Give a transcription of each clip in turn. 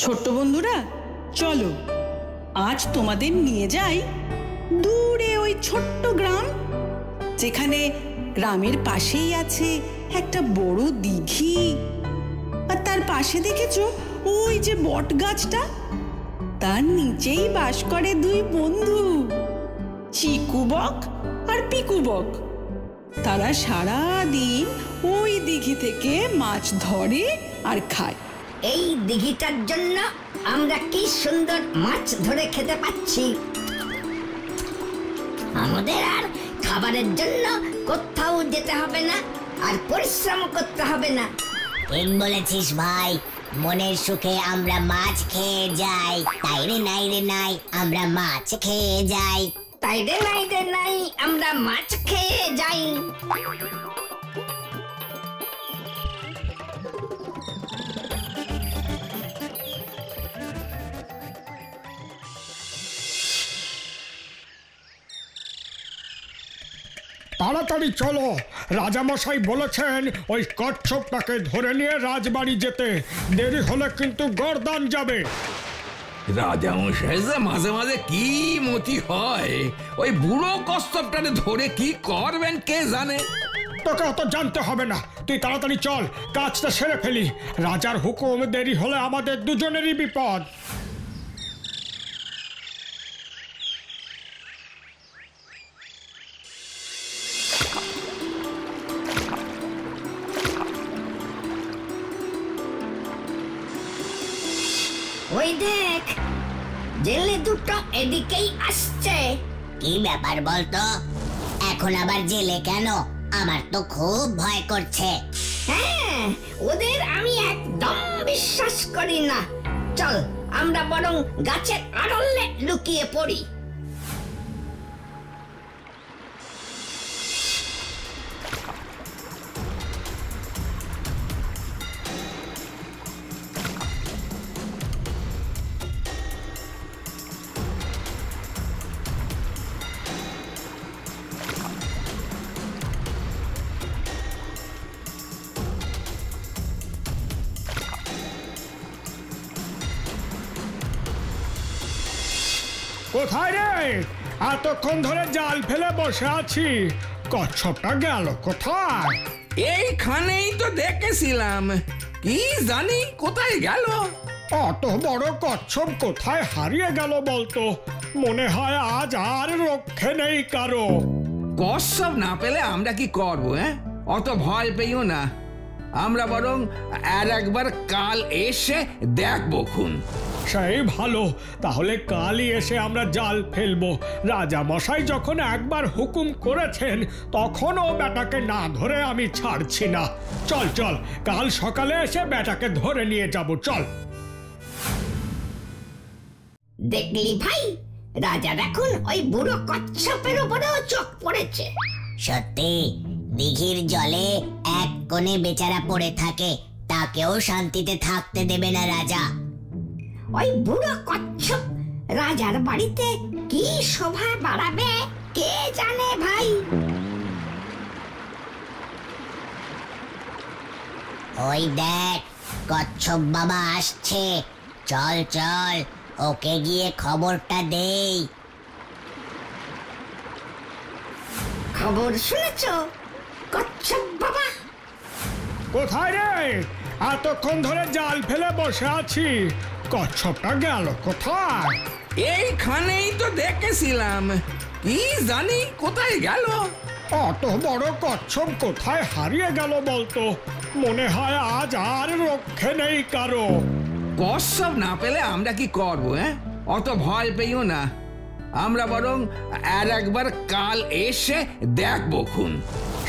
ছোট্ট বন্ধুরা, চলো আজ তোমাদের নিয়ে যাই দূরে ওই ছোট্ট গ্রাম, যেখানে গ্রামের পাশেই আছে একটা বড় দিঘি। আর তার পাশে দেখেছো ওই যে বট গাছটা, তার নিচেই বাস করে দুই বন্ধু, চিকু বক আর পিকু বক। তারা সারা দিন ওই দিঘি থেকে মাছ ধরে আর খায়। এই দিঘিটার জন্য আমরা কি সুন্দর মাছ ধরে খেতে পাচ্ছি। আমাদের আর খাবারের জন্য কোথাও যেতে হবে না, আর পরিশ্রম করতে হবে না। ঠিক বলেছিস ভাই, মনের সুখে আমরা মাছ খেয়ে যাই। তাই রে নাই রে নাই, আমরা মাছ খেয়ে যাই। তাই রে নাই আমরা মাছ খেয়ে যাই। তাড়াতাড়ি চলো, রাজামশাই বলেছেন ওই কচ্ছপটাকে ধরে নিয়ে রাজবাড়ি যেতে। দেরি হলে কিন্তু গর্দান যাবে। রাজামশাই মাঝে মাঝে কি মতি হয়, ওই বুড়ো কচ্ছপটাকে ধরে কি করবেন কে জানে। তোকে অত জানতে হবে না, তুই তাড়াতাড়ি চল, কাজটা সেরে ফেলি। রাজার হুকুম, দেরি হলে আমাদের দুজনেরই বিপদ। ওই দেখ, জেলে দুটো এদিকেই আসছে। কি ব্যাপার বলতো? এখন আবার জেলে কেন? আমার তো খুব ভয় করছে। হ্যাঁ, ওদের আমি একদম বিশ্বাস করি না। চল আমরা বরং গাছের আড়লে লুকিয়ে পড়ি। কোথায় রে? এতক্ষণ ধরে জাল ফেলে বসে আছি, কচ্ছপটা গেল কোথায়? এইখানেই তো দেখেছিলাম, কি জানি কোথায় গেল। অত বড় কচ্ছপ কোথায় হারিয়ে গেল বলতো? মনে হয় আজ আর রক্ষে নেই কারো। কচ্ছপ না পেলে আমরা কি করবো? অত ভয় পেও না, আমরা বরং আর একবার কাল এসে দেখবো খুন। সেই ভালো, তাহলে কালই এসে আমরা জাল ফেলবো। রাজা মশাই যখন একবার হুকুম করেছেন, তখন ও বেটাকে না ধরে আমি ছাড়ছি না। চল চল, কাল সকালে এসে বেটাকে ধরে নিয়ে যাব। চল। দেখলি ভাই, রাজার এখন ওই বুড়ো কচ্ছপের উপরেও চোখ পড়েছে। সত্যি, দিঘির জলে এক কোণে বেচারা পড়ে থাকে, তাকেও শান্তিতে থাকতে দেবে না রাজা। ওই বুড়ো কচ্ছপ রাজার বাড়িতে কি শোভা বাড়াবে কে জানে ভাই। ওই দেখ, কচ্ছপ বাবা আসছে। চল চল, ওকে গিয়ে খবরটা দেই। খবর শুনেছো কচ্ছপ বাবা? কোথায় রে? এতক্ষণ ধরে জাল ফেলে বসে আছি, কচ্ছপটা গেল কোথায়? এইখানেই তো দেখেছিলাম, কি জানি কোথায় গেল। অত বড় কচ্ছপ কোথায় হারিয়ে গেল বলতো? মনে হয় আজ আর রক্ষে নেই কারো। কচ্ছপ না পেলে আমরা কি করবো? অত ভয় পেও না, আমরা বরং আর একবার কাল এসে দেখবো খুন।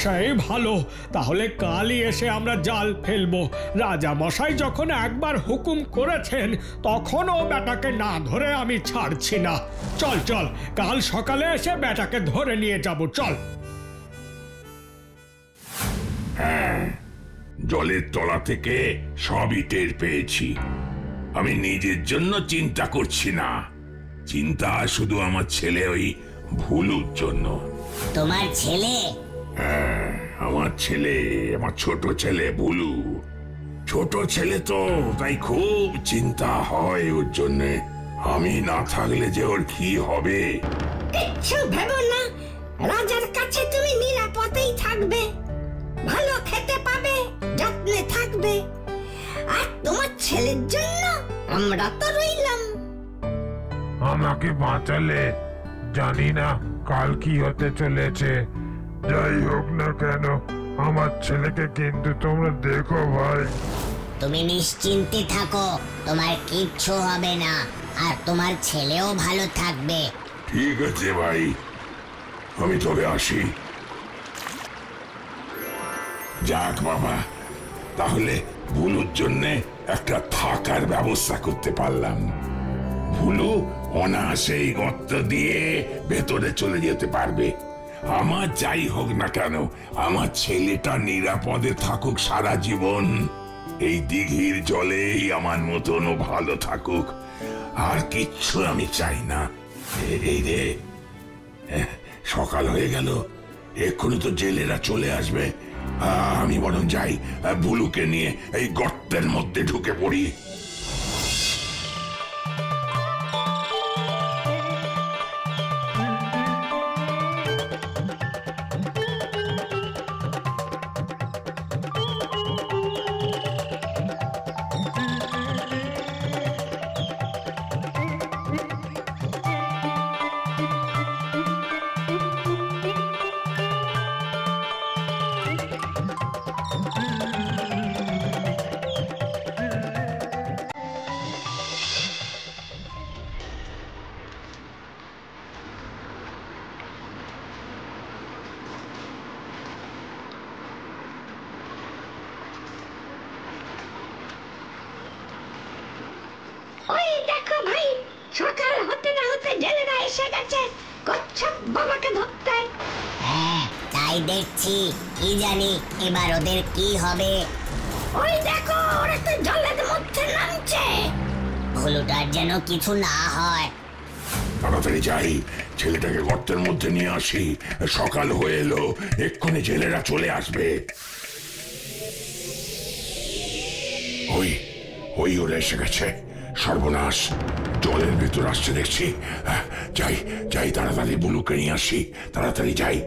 সেই ভালো, তাহলে কালই এসে আমরা জাল ফেলবো। রাজা মশাই যখন একবার হুকুম করেছেন, তখন ও বেটাকে না ধরে আমি ছাড়ছি না। চল চল, কাল সকালে এসে বেটাকে ধরে নিয়ে যাব। চল। হ্যাঁ, জলের তলা থেকে সবই টের পেয়েছি। আমি নিজের জন্য চিন্তা করছি না, চিন্তা শুধু আমার ছেলে ওই ভুলুর জন্য। তোমার ছেলে? হ্যাঁ, আমার ছেলে, আমার ছোট ছেলে ভুলু। ছোট ছেলে তো, তাই খুব চিন্তা হয় ওর জন্যে। আমি না থাকলে যে ওর কি হবে। কিচ্ছু ভেবো না, রাজার কাছে তুমি নিরাপদেই থাকবে, ভালো খেতে পাবে, যত্নে থাকবে। আর তোমার ছেলের জন্য আমরা তো রইলাম। আমাকে বাঁচালে, জানি না কাল কি হতে চলেছে। যাই হোক না কেন, আমার ছেলেকে কিন্তু তোমরা দেখো ভাই। তুমি নিশ্চিন্তে থাকো, তোমার কিচ্ছু হবে না, আর তোমার ছেলেও ভালো থাকবে। ঠিক আছে ভাই, আমি তবে আসি। যাক বাবা, তাহলে ভুলুর জন্যে একটা থাকার ব্যবস্থা করতে পারলাম। ভুলু অনায়াসেই গর্ত দিয়ে ভেতরে চলে যেতে পারবে। আমার যাই হোক না কেন, আমার ছেলেটা নিরাপদে থাকুক সারা জীবন। এই দিঘির জলেই আমার মতনও ভালো থাকুক, আর কিচ্ছু আমি চাই না। এই রে, সকাল হয়ে গেল, এক্ষুনি তো জেলেরা চলে আসবে। আমি বরং যাই, ভুলুকে নিয়ে এই গর্তের মধ্যে ঢুকে পড়ি। ওই দেখো ভাই, সকাল হতে না হতে জেলেরা এসে গেছে কচ্ছপ বাবাকে ধরতে। হ্যাঁ, তাই দেখছি। কি জানি এবার ওদের কি হবে। ওই দেখো, ওরা তো জলের মধ্যে নামছে। ভুলুটার যেন কিছু না হয়। তাড়াতাড়ি যাই, ছেলেটাকে গর্তের মধ্যে নিয়ে আসি। সকাল হয়ে এলো, এক্ষুনি জেলেরা চলে আসবে। ওই ওই ওরা এসে গেছে। সর্বনাশ, জলের ভেতর আসছে দেখছি। যাই যাই, তাড়াতাড়ি বুলুকে নিয়ে আসি, তাড়াতাড়ি যাই।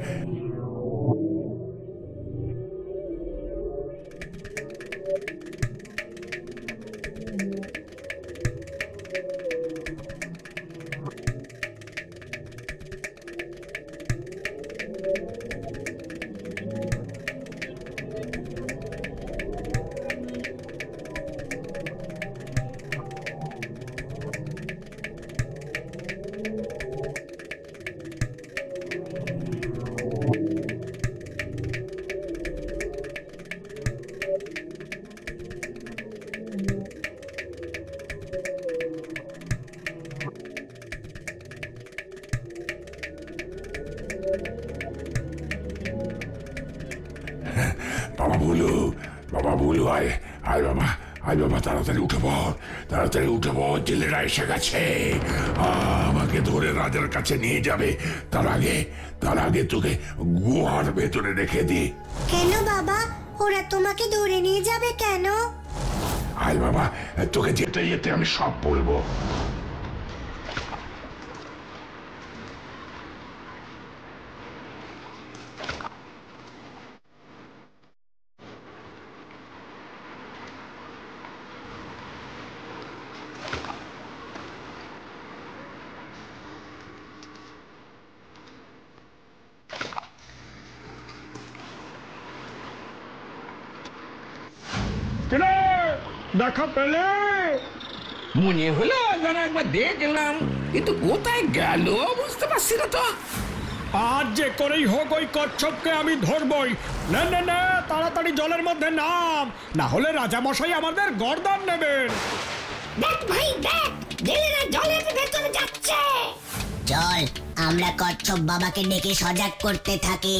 বাবা ভুলু, আয় আয় বাবা, আয় বাবা, তাড়াতাড়ি উঠে পড়, তাড়াতাড়ি উঠে পড়, জেলেরা এসে গেছে। আমাকে ধরে রাজার কাছে নিয়ে যাবে। তার আগে তোকে গুহার ভেতরে রেখে দি। কেন বাবা, ওরা তোমাকে ধরে নিয়ে যাবে কেন? আয় বাবা, তোকে যেতে যেতে আমি সব বলবো। দেখা পেলে? মনে হলো যেন একবার দেখলাম, কিন্তু কোথায় গেল বুঝতে পারছি না তো। আজ যে করেই হোক ওই কচ্ছপকে আমি ধরবই। না না না, তাড়াতাড়ি জলের মধ্যে নাম, না হলে রাজামশাই আমাদের গর্দান নেবেন। দেখ ভাই দেখ, জেলেরা জলের ভেতরে যাচ্ছে। চল, আমরা কচ্ছপ বাবাকে ডেকে সজাগ করতে থাকি।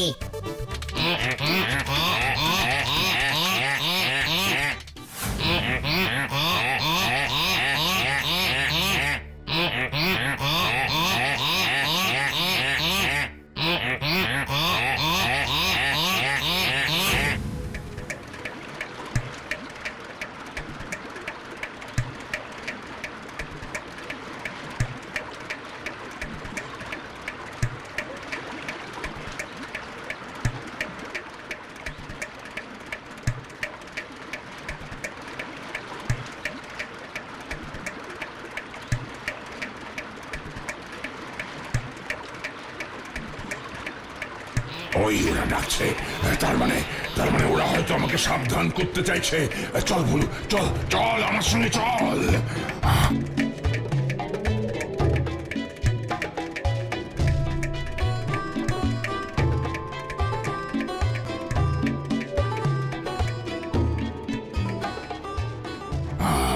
ওই ওরা ডাকছে, তার মানে ওরা হয়তো আমাকে সাবধান করতে চাইছে। চল ভুলু, চল চল আমার সঙ্গে চল।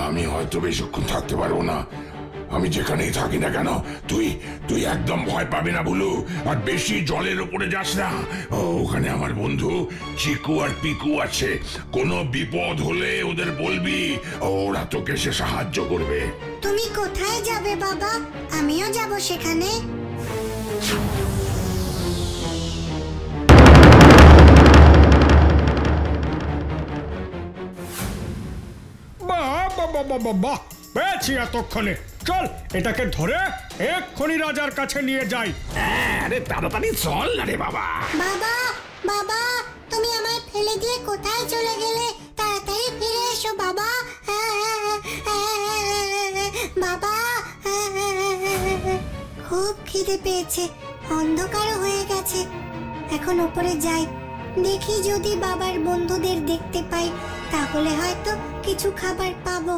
আমি হয়তো বেশিক্ষণ থাকতে পারবো না। আমি যেখানেই থাকি না কেন, তুই একদম ভয় পাবি না ভুলু। আর বেশি জলের উপরে যাস না। ওখানে আমার বন্ধু চিকু আর পিকু আছে। কোনো বিপদ হলে ওদের বলবি, ওরা তোকে সে সাহায্য করবে। তুমি কোথায় যাবে বাবা? আমিও যাব সেখানে। বাহ, পেয়েছি এতক্ষণে। চল এটাকে ধরে এক্ষুনি রাজার কাছে নিয়ে যাই। আরে তাড়াতাড়ি চল না রে বাবা। বাবা বাবা, তুমি আমায় ফেলে দিয়ে কোথায় চলে গেলে? তাড়াতাড়ি ফিরে এসো বাবা। বাবা, খুব খিদে পেয়েছে, অন্ধকার হয়ে গেছে। এখন উপরে যাই, দেখি যদি বাবার বন্ধুদের দেখতে পাই, তাহলে হয়তো কিছু খাবার পাবো।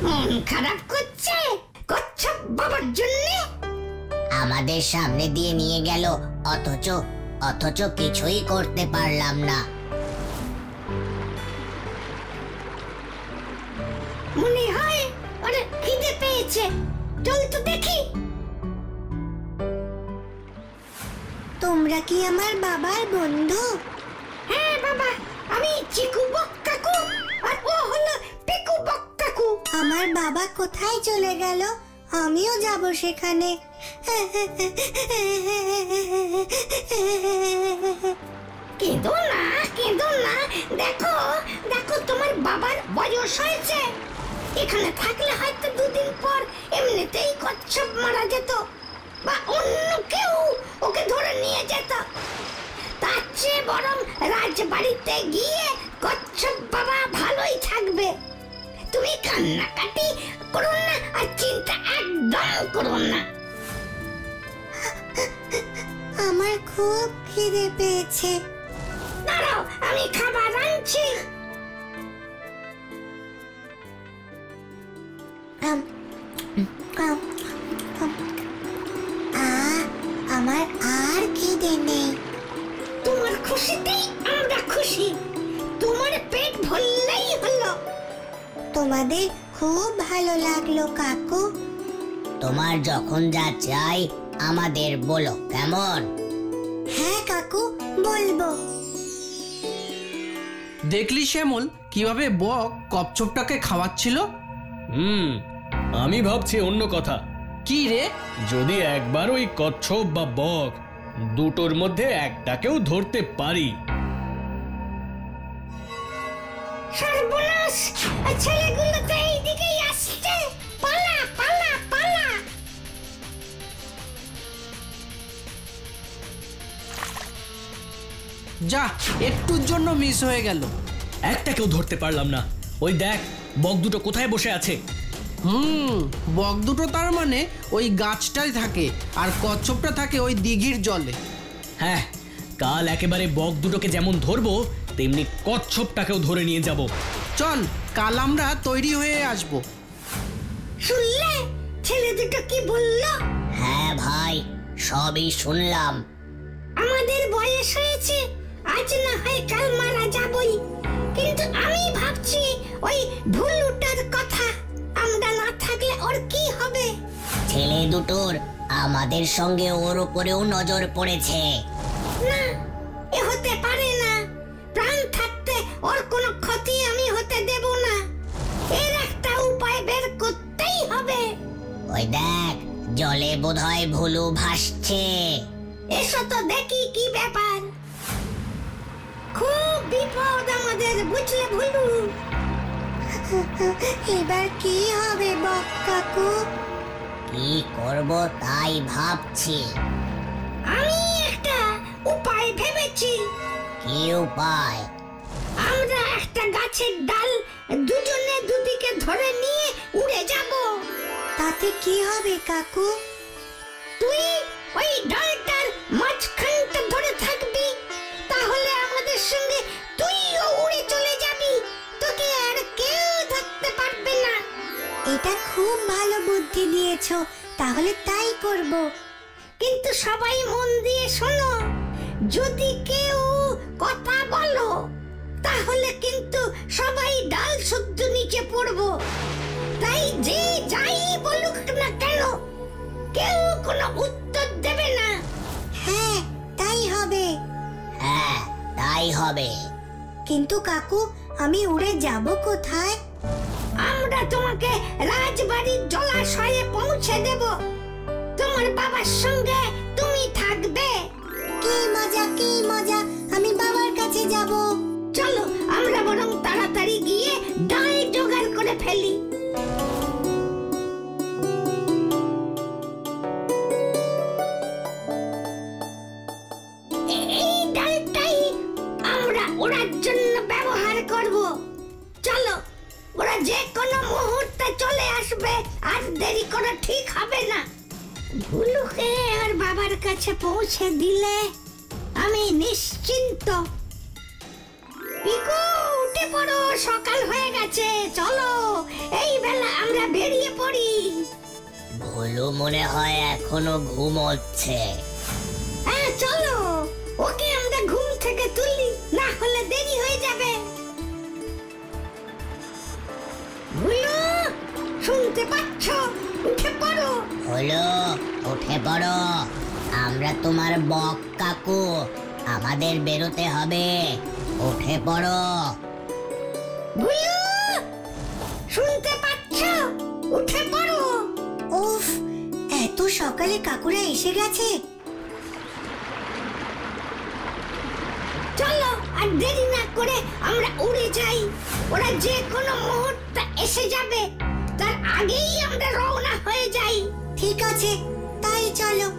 মন খারাপ করছে কচ্ছপ বাবার জন্য। আমাদের সামনে দিয়ে নিয়ে গেল, অথচ কিছুই করতে পারলাম না। মনে হয় ওরে খিদে পেয়েছে, চল তো দেখি। তোমরা কি আমার বাবার বন্ধু? হ্যাঁ বাবা, আমি চিকু বক কাকু, আর ও হলো পিকু বক কাকু। আমার বাবা কোথায় চলে গেল? আমিও যাব সেখানে। কেঁদো না, কেঁদো না। দেখো দেখো, তোমার বাবার বয়স হয়েছে। এখানে থাকলে হয়তো দুদিন পর এমনিতেই কচ্ছপ মারা যেত, বা অন্য কেউ ওকে ধরে নিয়ে যেত। তার চেয়ে বরং রাজবাড়িতে গিয়ে কচ্ছপ বাবা ভালোই থাকবে। তুমি কান্নাকাটি করো না, আর চিন্তা একদম করো না। আমার খুব খিদে পেয়েছে। দাঁড়াও, আমি খাবার আনছি। আমার আর খিদে নেই। তোমার খুশিতেই আমরা খুশি। তোমার পেট ভরলেই হলো। তোমাদের খুব ভালো লাগলো কাকু। তোমার যখন যা চাই আমাদের বলো, কেমন? হ্যাঁ কাকু, বলবো। দেখলি শ্যামল কিভাবে বক কচ্ছপটাকে খাওয়াচ্ছিল? আমি ভাবছি অন্য কথা। কি রে? যদি একবার ওই কচ্ছপ বা বক দুটোর মধ্যে একটাকেও ধরতে পারি। সর্বনাশ, ছেলেগুলো তো এইদিকেই আসছে। পালা পালা পালা। যা, একটুর জন্য মিস হয়ে গেল। একটাকেও ধরতে পারলাম না। ওই দেখ, বক দুটো কোথায় বসে আছে। বক দুটো তার মানে ওই গাছটাই থাকে, আর কচ্ছপটা থাকে ওই দিঘির জলে। হ্যাঁ, কাল একেবারে বক দুটোকে যেমন ধরবো তেমনি কচ্ছপটাকেও ধরে নিয়ে যাব। চল, কাল আমরা তৈরি হয়ে আসবো। শুনলে ছেলে দুটো কি বললো? হ্যাঁ ভাই, সবই শুনলাম। আমাদের বয়স হয়েছে, আজ না হয় কাল মারা যাবই, কিন্তু আমি ভাবছি ওই ভুলুটার কথা। আমরা না থাকলে ওর কি হবে? ছেলে দুটোর আমাদের সঙ্গে ওর উপরেও নজর পড়েছে। না, এ হতে পারে না। প্রাণ থাকতে ওর কোনো ক্ষতি আমি হতে দেব না। এর একটা উপায় বের করতেই হবে। ওই দেখ, জলে বোধহয় ভুলু ভাসছে। এসো তো দেখি কি ব্যাপার। খুব বিপদ আমাদের, বুঝলে ভুলু? এবার কি হবে বক কাকু? কি করব তাই ভাবছি। আমি একটা উপায় ভেবেছি। কি উপায়? আমরা একটা গাছের ডাল দুজনে দুদিকে ধরে নিয়ে উড়ে যাব। তাতে কি হবে কাকু? তুই ওই ডালটার মাঝখানটা ধরে থাকবি, তাহলে আমাদের সঙ্গে তুইও উড়ে চলে যাবি। তোকে আর কেউ ধরতে পারবে না। এটা খুব ভালো বুদ্ধি দিয়েছো, তাহলে তাই করব। কিন্তু সবাই মন দিয়ে শোনো, যদি কেউ কথা বলো তাহলে কিন্তু সবাই ডাল শুদ্ধ নিচে পড়বো। তাই যে যাই বলুক না কেন, কেউ কোনো উত্তর দেবে না। হ্যাঁ, তাই হবে। হ্যাঁ, তাই হবে। কিন্তু কাকু, আমি উড়ে যাব কোথায়? আমরা তোমাকে রাজবাড়ির জলাশয়ে পৌঁছে দেব। তোমার বাবার সঙ্গে তুমি থাকবে। কি মজা, কি মজা! আমি বাবার কাছে যাব। চলো, আমরা বরং তাড়াতাড়ি গিয়ে ডাল জোগাড় করে ফেলি। এই ডালটাই আমরা ওড়ার জন্য ব্যবহার করব। চলো, ওরা যে কোনো মুহূর্তে চলে আসবে, আর দেরি করা ঠিক হবে না। ভুলুকে আর বাবার কাছে পৌঁছে দিলে আমি নিশ্চিন্ত। পিকু, উঠে পড়ো, সকাল হয়ে গেছে। চলো, এই বেলা আমরা বেরিয়ে পড়ি। ভুলু মনে হয় এখনো ঘুমোচ্ছে। হ্যাঁ, চলো, ওকে আমরা ঘুম থেকে তুলি, না হলে দেরি হয়ে যাবে। ভুলু, শুনতে পাচ্ছ? উঠে পড়ো। হলো, উঠে পড়ো। আমরা তোমার বক কাকু, আমাদের বেরোতে হবে। উঠে পড়ো। ভুলু, শুনতে পাচ্ছ? উঠে পড়ো। উফ, এত সকালে কাকুরা এসে গেছে। চলো, আর দেরি না করে আমরা উড়ে যাই। ওরা যে কোনো মুহূর্তে এসে যাবে, তার আগেই আমরা রওনা হয়ে যাই। ঠিক আছে, তাই চলো।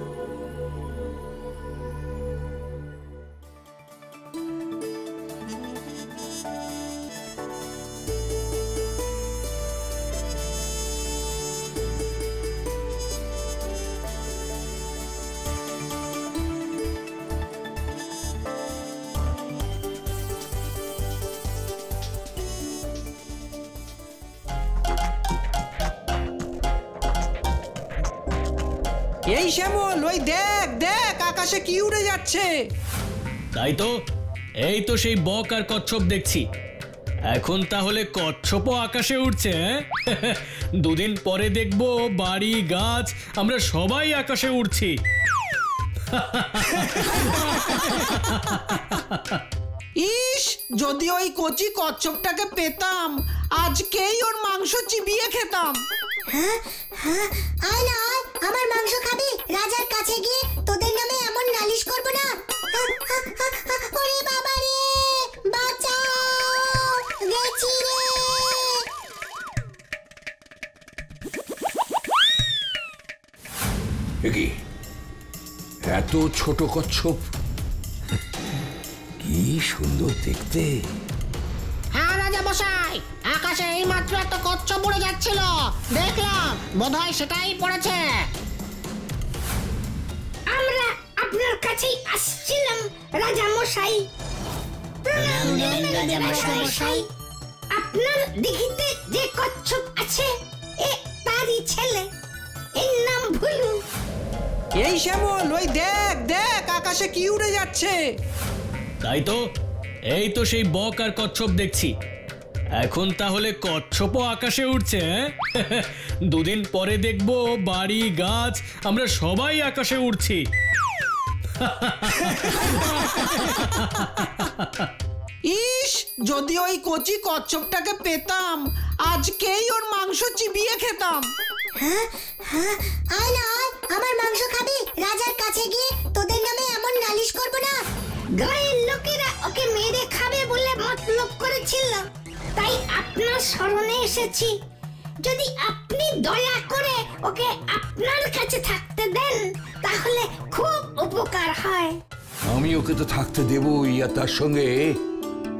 এই শ্যামল, ওই দেখ দেখ, আকাশে কি উড়ে যাচ্ছে। তাই তো, এই তো সেই বক আর কচ্ছপ দেখছি। এখন তাহলে কচ্ছপও আকাশে উঠছে। দুদিন পরে দেখবো বাড়ি গাছ আমরা সবাই আকাশে উড়ছি। ইস, যদি ওই কচি কচ্ছপটাকে পেতাম, আজকেই ওর মাংস চিবিয়ে খেতাম। হ্যাঁ হ্যাঁ, আয় না আয়, আমার মাংস খাবি? রাজার কাছে গিয়ে তোদের নামে এমন নালিশ করব না। ওরে বাবা রে, বাঁচাও, গেছি রে। কি এত ছোট কচ্ছপ, কি সুন্দর দেখতে। হ্যাঁ রাজা মশাই, আকাশে এই মাত্র একটা কচ্ছপ উড়ে যাচ্ছিল, দেখলাম। বোধহয় সেটাই পড়েছে। আমরা আপনার কাছেই আসছিলাম রাজা মশাই। প্রণাম নেবেন রাজা মশাই। আপনার দিঘিতে যে কচ্ছপ আছে, এ তারই ছেলে। এর নাম ভুলু। এই শ্যামল, ওই দেখ দেখ, আকাশে কি উড়ে যাচ্ছে। তাই তো, এই তো সেই বক আর কচ্ছপ দেখছি। এখন তাহলে কচ্ছপও আকাশে উঠছে, হ্যাঁ? দুদিন পরে দেখবো বাড়ি গাছ আমরা সবাই আকাশে উঠছি। ইস, যদি ওই কচি কচ্ছপটাকে পেতাম, আজকেই ওর মাংস চিবিয়ে খেতাম। হ্যাঁ হ্যাঁ, আয় না আয়, আমার মাংস খাবি? রাজার কাছে গিয়ে তোদের নামে এমন নালিশ করব না। গায়ের লোকেরা ওকে মেরে খাবে বলে মতলব করেছিল, তাই আপনার স্মরণে এসেছি। যদি আপনি দয়া করে ওকে আপনার কাছে থাকতে দেন তাহলে খুব উপকার হয়। আমি ওকে তো থাকতে দেবই, আর তার সঙ্গে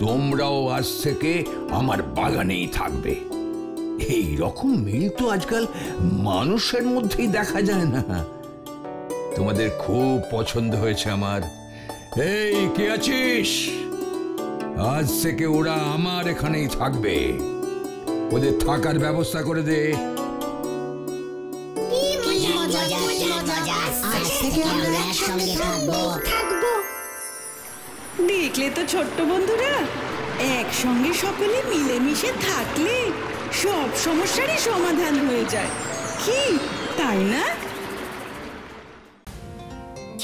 তোমরাও আজ থেকে আমার বাগানেই থাকবে। এই রকম মিল তো আজকাল মানুষের মধ্যেই দেখা যায় না। তোমাদের খুব পছন্দ হয়েছে আমার। এই, কে আছিস? আজ থেকে ওরা আমার এখানেই থাকবে। ওদের থাকার ব্যবস্থা করে দে। দেখলে তো ছোট্ট বন্ধুরা, একসঙ্গে সকলে মিলেমিশে থাকলে সব সমস্যারই সমাধান হয়ে যায়, কি তাই না?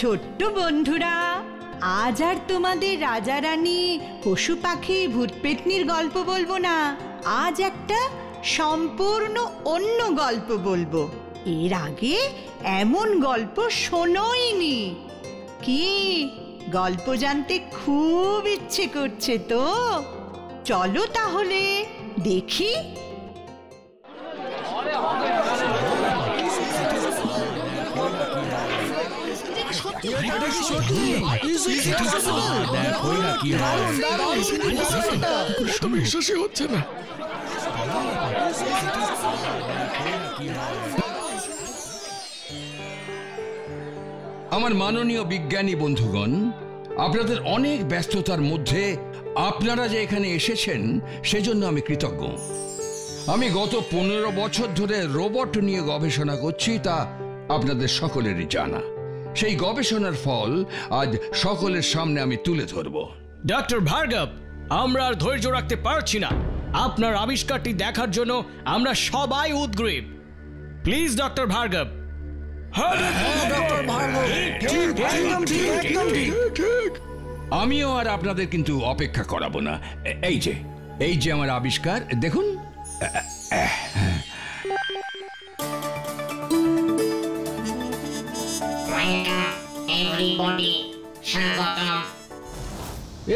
ছোট্ট বন্ধুরা, আজ আর তোমাদের রাজা রানী, পশু পাখি, ভূত পেতনির গল্প বলবো না। আজ একটা সম্পূর্ণ অন্য গল্প বলবো। এর আগে এমন গল্প শোনোইনি। কি গল্প জানতে খুব ইচ্ছে করছে তো? চলো তাহলে দেখি। বিশ্বাসই হচ্ছে না। আমার মাননীয় বিজ্ঞানী বন্ধুগণ, আপনাদের অনেক ব্যস্ততার মধ্যে আপনারা যে এখানে এসেছেন সেজন্য আমি কৃতজ্ঞ। আমি গত 15 বছর ধরে রোবট নিয়ে গবেষণা করছি, তা আপনাদের সকলেরই জানা। সেই গবেষণার ফল আজ সকলের সামনে আমি তুলে ধরব। ডক্টর ভার্গব, আমরা আর ধৈর্য রাখতে পারছি না। আপনার আবিষ্কারটি দেখার জন্য আমরা সবাই উদগ্রীব। প্লিজ ডক্টর ভার্গব। আমিও আর আপনাদের কিন্তু অপেক্ষা করাবো না। এই যে আমার আবিষ্কার দেখুন।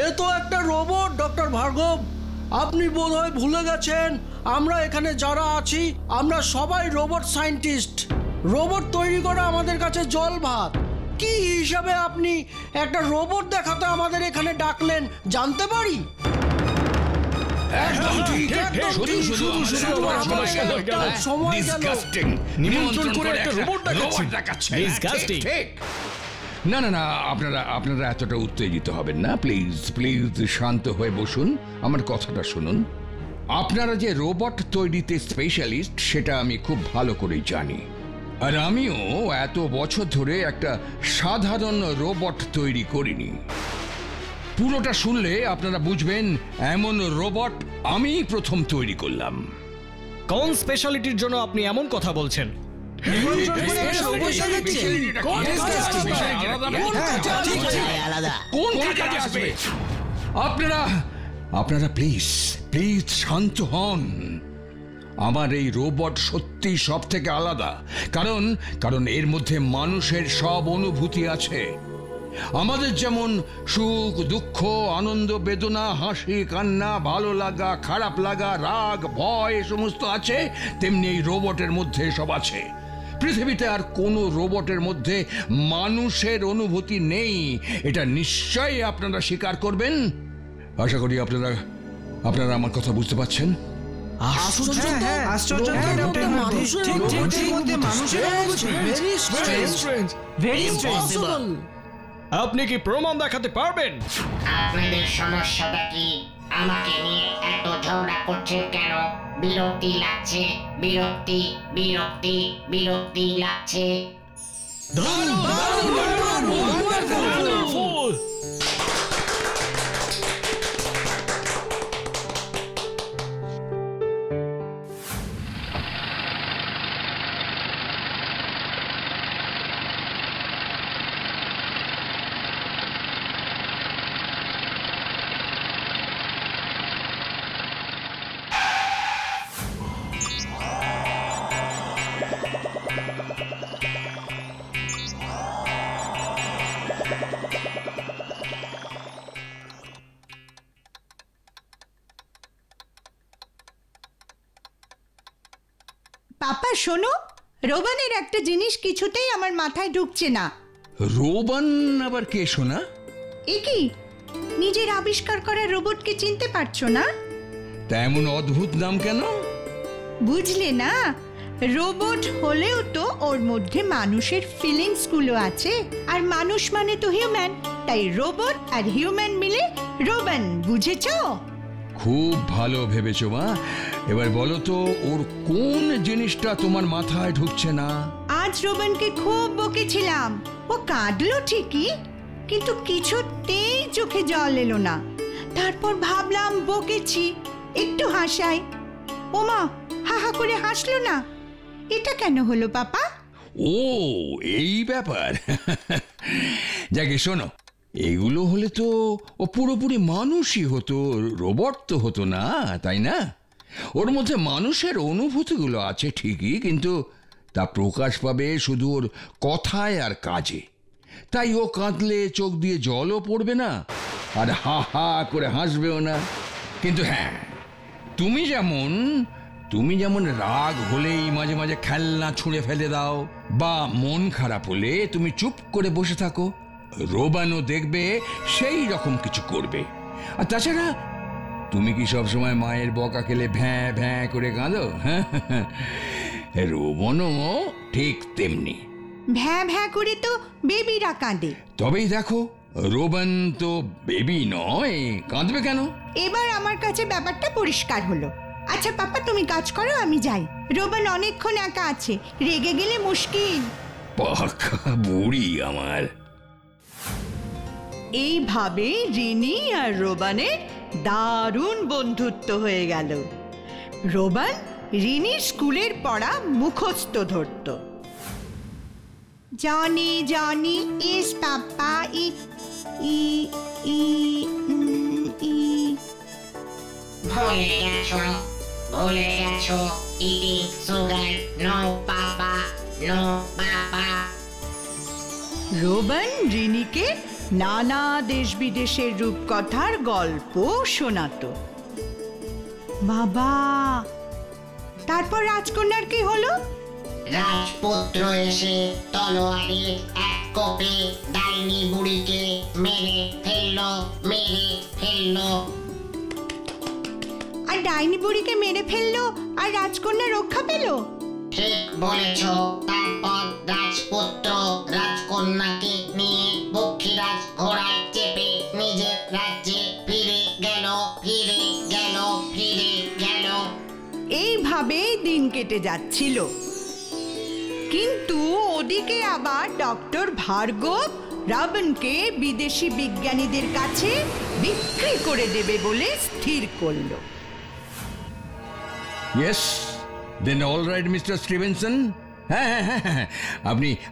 এ তো একটা রোবট ডক্টর ভার্গব। আপনি বোধহয় ভুলে গেছেন, আমরা এখানে যারা আছি আমরা সবাই রোবট সায়েন্টিস্ট। রোবট তৈরি করা আমাদের কাছে জল ভাত। কি হিসাবে আপনি একটা রোবট দেখাতে আমাদের এখানে ডাকলেন জানতে পারি? একদম ঠিক। না না না, আপনারা এতটা উত্তেজিত হবেন না। প্লিজ প্লিজ শান্ত হয়ে বসুন, আমার কথাটা শুনুন। আপনারা যে রোবট তৈরিতে স্পেশালিস্ট সেটা আমি খুব ভালো করেই জানি, আর আমিও এত বছর ধরে একটা সাধারণ রোবট তৈরি করিনি। পুরোটা শুনলে আপনারা বুঝবেন এমন রোবট আমি প্রথম তৈরি করলাম। কোন স্পেশালিটির জন্য আপনি এমন কথা বলছেন? আপনারা প্লিজ প্লিজ শান্ত হন। আমার এই রোবট সত্যি সব থেকে আলাদা, কারণ এর মধ্যে মানুষের সব অনুভূতি আছে। আমাদের যেমন সুখ, দুঃখ, আনন্দ, বেদনা, হাসি, কান্না, ভালো লাগা, খারাপ লাগা, রাগ, ভয় সমস্ত আছে, তেমনি এই রোবটের মধ্যে সব আছে। পৃথিবীতে আর কোনো রোবটের মধ্যে মানুষের অনুভূতি নেই, এটা নিশ্চয়ই আপনারা স্বীকার করবেন। আশা করি আপনারা আমার কথা বুঝতে পারছেন। আপনি কি প্রমাণ দেখাতে পারবেন? আপনাদের সমস্যাটা কি? আমাকে নিয়ে এত ঝগড়া করছে কেন? বিরক্তি লাগছে, বিরক্তি লাগছে। পাপা শোনো, রোবানের একটা জিনিস কিছুতেই আমার মাথায় ঢুকছে না। রোবান আবার কে শোনা? এ কি, নিজের আবিষ্কার করা রোবটকে চিনতে পারছো না? তা এমন অদ্ভুত নাম কেন? বুঝলে না, রোবট হলেও তো ওর মধ্যে মানুষের ফিলিংস গুলো আছে, আর মানুষ মানে তো হিউম্যান, তাই রোবট আর হিউম্যান মিলে রোবান, বুঝেছো? খুব ভালো ভেবেছো মা। এবার বলো তো ওর কোন জিনিসটা তোমার মাথায় ঢুকছে না? আজ রোবানকে খুব বকেছিলাম, ও কাঁদলো ঠিকই, কিন্তু কিছুতেই চোখে জল এলো না। তারপর ভাবলাম বকেছি, একটু হাসাই। ওমা, হা হা করে হাসলো না। এটা কেন হলো পাপা? ও এই ব্যাপার। যাকে শোনো, এগুলো হলে তো ও পুরোপুরি মানুষই হতো, রোবট তো হতো না, তাই না? ওর মধ্যে মানুষের অনুভূতিগুলো আছে ঠিকই, কিন্তু তা প্রকাশ পাবে শুধু ওর কথায় আর কাজে। তাই ও কাঁদলে চোখ দিয়ে জলও পড়বে না, আর হা হা করে হাসবেও না। কিন্তু হ্যাঁ, তুমি যেমন রাগ হলেই মাঝে মাঝে খেলনা ছুঁড়ে ফেলে দাও, বা মন খারাপ হলে তুমি চুপ করে বসে থাকো, রোবানও দেখবে সেই রকম কিছু করবে। আর তাছাড়া তুমি কি সবসময় মায়ের বকা খেলে ভ্যাঁ ভ্যাঁ করে কাঁদো? হ্যাঁ, রোবনও ঠিক তেমনি ভ্যাঁ ভ্যাঁ করে তো বেবিরা কাঁদে। তবেই দেখো, রোবান তো বেবি নয়, কাঁদবে কেন? এবার আমার কাছে ব্যাপারটা পরিষ্কার হলো। আচ্ছা পাপা, তুমি কাজ করো, আমি যাই। রোবান অনেকক্ষণ একা আছে, রেগে গেলে মুশকিল। পাকা বুড়ি আমার। এইভাবে রিনি আর রোবানের দারুণ বন্ধুত্ব হয়ে গেল। রোবান রিনির স্কুলের পড়া মুখস্থ ধরত। জনি জনি ইস পাপা ই ই ই ই। ভুলে গেছো eating sugar, no papa, no papa. রোবান রিনিকে নানা দেশ বিদেশের রূপকথার গল্প শোনাতো। বাবা, তারপর রাজকন্যার কি হলো? রাজপুত্র এসে তলোয়ারে এক কোপে ডাইনি বুড়িকে মেরে ফেললো। আর ডাইনি বুড়িকে মেরে ফেললো, আর রাজকন্যা রক্ষা পেল? ঠিক বলেছ। তারপর রাজপুত্র রাজকন্যাকে নিয়ে পক্ষীরাজ ঘোড়ায় চেপে নিজের রাজ্যে ফিরে গেল। এইভাবে দিন কেটে যাচ্ছিল। কিন্তু ওদিকে আবার ডক্টর ভার্গব রাবণকে বিদেশি বিজ্ঞানীদের কাছে বিক্রি করে দেবে বলে স্থির করলো। ইয়েস, দেন অল রাইট মিস্টার স্টিভেনসন। হ্যাঁ,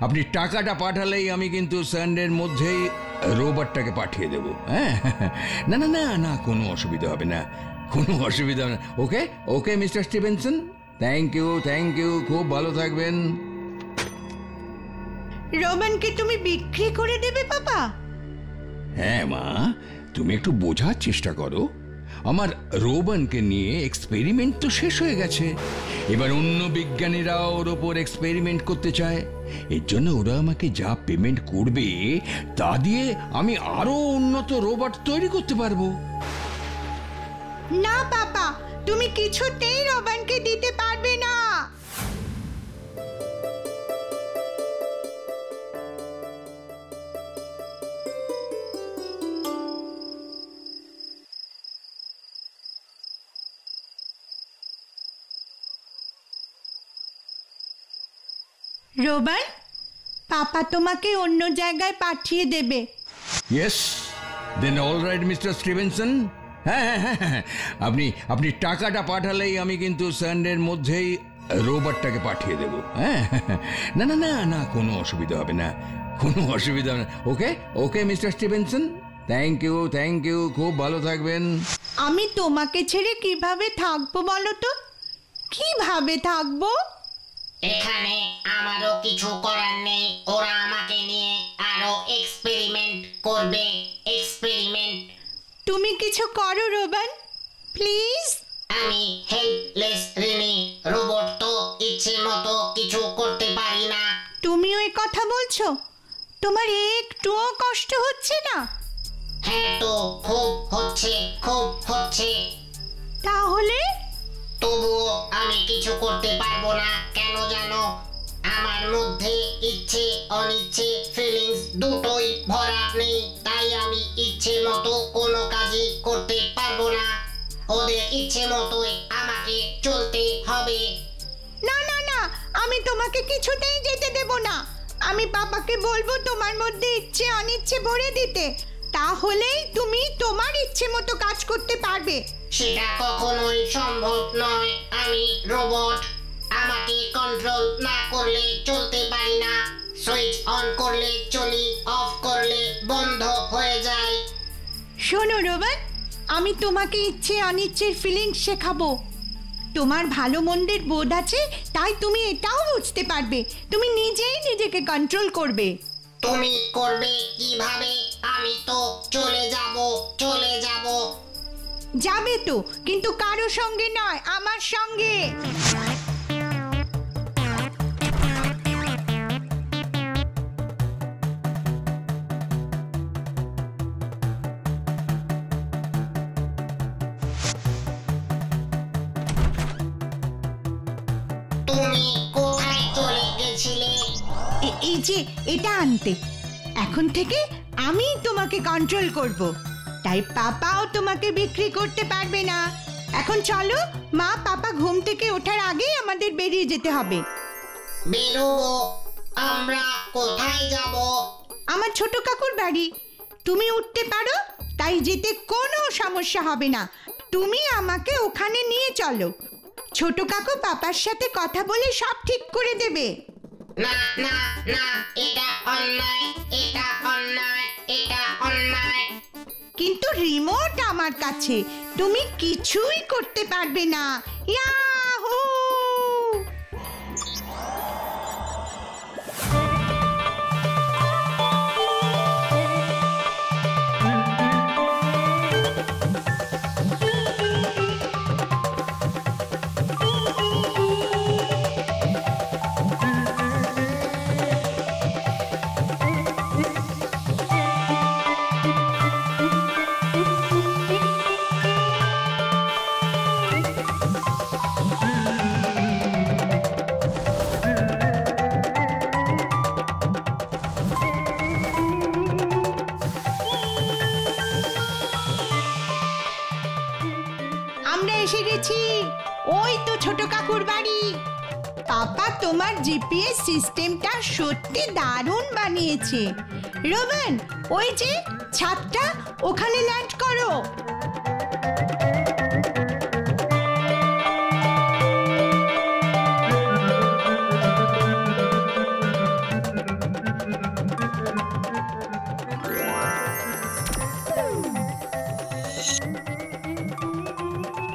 আপনি টাকাটা পাঠালেই আমি কিন্তু সানডের মধ্যেই রোবটটাকে পাঠিয়ে দেব। হ্যাঁ, না, কোনো অসুবিধা হবে না। Okay mister Stevenson, thank you, খুব ভালো থাকবেন। রোবানকে তুমি বিক্রি করে দেবে পাপা? হ্যাঁ মা, তুমি একটু বোঝার চেষ্টা করো। আমার রোবানকে নিয়ে এক্সপেরিমেন্ট তো শেষ হয়ে গেছে, এবার অন্য বিজ্ঞানীরাও ওর ওপর এক্সপেরিমেন্ট করতে চায়। এর জন্য ওরা আমাকে যা পেমেন্ট করবে তা দিয়ে আমি আরো উন্নত রোবট তৈরি করতে পারবো। না পাপা, তুমি কিছুতেই রোবানকে দিতে পারবে না। রোবান, পাপা তোমাকে অন্য জায়গায় পাঠিয়ে দেবে। ইয়েস, দেন অল রাইট মিস্টার স্টিভেনসন। হ্যাঁ, আপনি টাকাটা পাঠালেই আমি কিন্তু সানডের মধ্যেই রোবটটাকে পাঠিয়ে দেব। হ্যাঁ, না, কোনো অসুবিধা হবে না। Okay mister Stevenson, thank you, খুব ভালো থাকবেন। আমি তোমাকে ছেড়ে কিভাবে থাকবো বলো তো? কিভাবে থাকবো? এখানে কিছু করার নেই, ওরা আমাকে নিয়ে আরো এক্সপেরিমেন্ট করবে। এক্সপেরিমেন্ট। তুমি কিছু করো রোবান, প্লিজ। আমি হেল্পলেস রিনি, রোবট তো ইচ্ছে মতো কিছু করতে পারি না। তুমি ওই কথা বলছো? তোমার একটুও কষ্ট হচ্ছে না? হ্যাঁ তো, খুব হচ্ছে, খুব হচ্ছে। তাহলে? তবুও আমি কিছু করতে পারবো না, কেন জানো? আমার মধ্যে ইচ্ছে অনিচ্ছে ফিলিংস দুটোই ভরা নেই, তাই আমি ইচ্ছে মতো কোনো কাজই করতে পারবো না। ওদের ইচ্ছে মতোই আমাকে চলতে হবে। না না না, আমি তোমাকে কিছুতেই যেতে দেব না। আমি পাপাকে বলবো তোমার মধ্যে ইচ্ছে অনিচ্ছে ভরে দিতে, তাহলেই তুমি তোমার ইচ্ছে মতো কাজ করতে পারবে। সেটা কখনোই সম্ভব নয়। আমি রোবট, আমাকে কন্ট্রোল না করলে চলতে পারি না। সুইচ অন করলে চলি, অফ করলে বন্ধ হয়ে যায়। শোনো রোবান, আমি তোমাকে ইচ্ছে অনিচ্ছের ফিলিংস শেখাবো। তোমার ভালো মন্দের বোধ আছে, তাই তুমি এটাও বুঝতে পারবে। তুমি নিজেই নিজেকে কন্ট্রোল করবে। তুমি করবে কিভাবে? আমি তো চলে যাব, চলে যাব। যাবে তো, কিন্তু কারো সঙ্গে নয়, আমার সঙ্গে। তুমি কোথায় চলে গেছিলে? এই যে এটা আনতে। এখন থেকে আমি তোমাকে কন্ট্রোল করব, তাই পাপাও তোমাকে বিক্রি করতে পারবে না। এখন চলো, মা পাপা ঘুম থেকে ওঠার আগেই আমাদের বেরিয়ে যেতে হবে। বেরোবো? আমরা কোথায় যাব? আমার ছোট কাকুর বাড়ি। তুমি উঠতে পারো, তাই যেতে কোনো সমস্যা হবে না। তুমি আমাকে ওখানে নিয়ে চলো। ছোট কাকু পাপার সাথে কথা বলে সব ঠিক করে দেবে। না না না, এটা অন্যায়, এটা অন্যায়, এটা অন্যায়। কিন্তু রিমোট আমার কাছে, তুমি কিছুই করতে পারবে না। ইয়াহু! আমরা এসে গেছি। ওই তো ছোট কাকুর বাড়ি। পাপা তোমার জিপিএস সিস্টেমটা সত্যি দারুণ বানিয়েছে। রোবেন, ওই যে ছাদটা, ওখানে ল্যান্ড করো।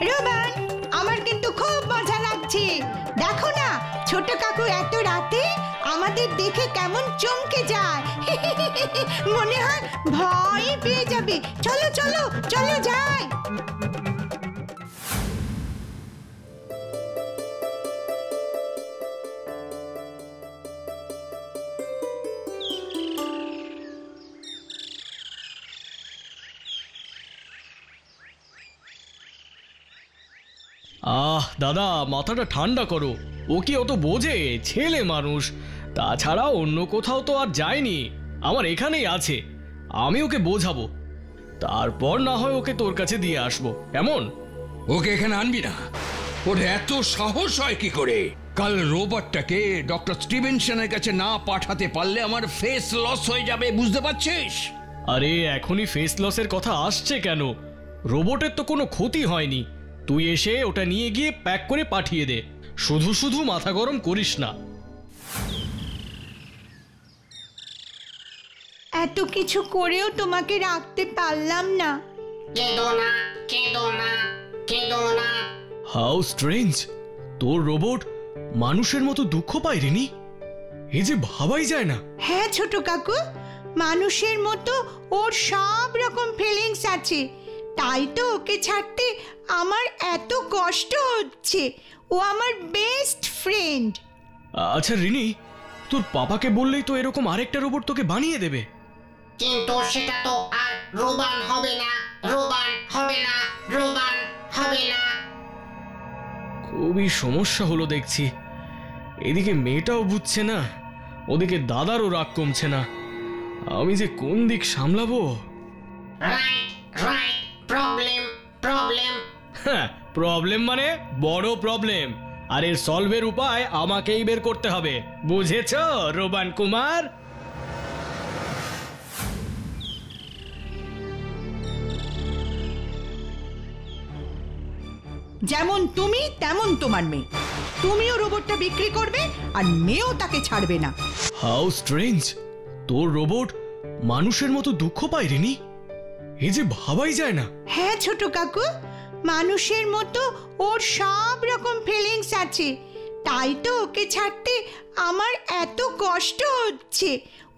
রোবেন, আমার কিন্তু খুব মজা লাগছে। দেখো না, ছোট কাকু এত রাতে আমাদের দেখে কেমন চমকে যায়। মনে হয় ভয় পেয়ে যাবে। চলো চলো চলো যাই। দাদা, মাথাটা ঠান্ডা করো। ও কি অত বোঝে? ছেলে মানুষ। তাছাড়া অন্য কোথাও তো আর যায়নি, আমার এখানেই আছে। আমি ওকে বোঝাবো, তারপর না হয় ওকে তোর কাছে দিয়ে আসবো, কেমন? ওকে এখানে আনবি না। ওর এত সাহস হয় কি করে? কাল রোবটটাকে ডক্টর স্টিভেনসনের কাছে না পাঠাতে পারলে আমার ফেস লস হয়ে যাবে, বুঝতে পারছিস? আরে এখনই ফেস লসের কথা আসছে কেন? রোবটের তো কোনো ক্ষতি হয়নি। তুই এসে ওটা নিয়ে গিয়ে প্যাক করে পাঠিয়ে দে। শুধু শুধু মাথা গরম করিস না। এত কিছু করেও তোমাকে রাখতে পারলাম না। কেঁদো না, কেঁদো না, কেঁদো না। How strange! তোর রোবট মানুষের মতো দুঃখ পায় রিনি। এই যে ভাবাই যায় না। হ্যাঁ ছোট কাকু, মানুষের মতো ওর সব রকম ফিলিংস আছে, তাই তো ওকে ছাড়তে আমার এত কষ্ট হচ্ছে। ও আমার বেস্ট ফ্রেন্ড। আচ্ছা রিনি, তোর পাপাকে বললেই তো এরকম আরেকটা রোবট তোকে বানিয়ে দেবে। কিন্তু সেটা তো আর রোবান হবে না, রোবান হবে না, রোবান হবে না। খুবই সমস্যা হলো দেখছি। এদিকে মেয়েটাও বুঝছে না, ওদিকে দাদারও রাগ কমছে না। আমি যে কোন দিক সামলাবো? Right right, problem problem. হ্যাঁ, প্রবলেম মানে বড় প্রবলেম, আর এর সলভের উপায় আমাকেই বের করতে হবে, বুঝেছো রোবান কুমার? যেমন তুমি তেমন তোমার মেয়ে, তুমিও রোবটটা বিক্রি করবে আর মেয়েও তাকে ছাড়বে না। হাউ স্ট্রেঞ্জ, তোর রোবট মানুষের মতো দুঃখ পায় রিনি, এই যে ভাবাই যায় না। হ্যাঁ ছোট কাকু, মানুষের মতো ওর সব রকম ফিলিংস আছে, তাই তো ওকে ছাড়তে আমার এত কষ্ট হচ্ছে।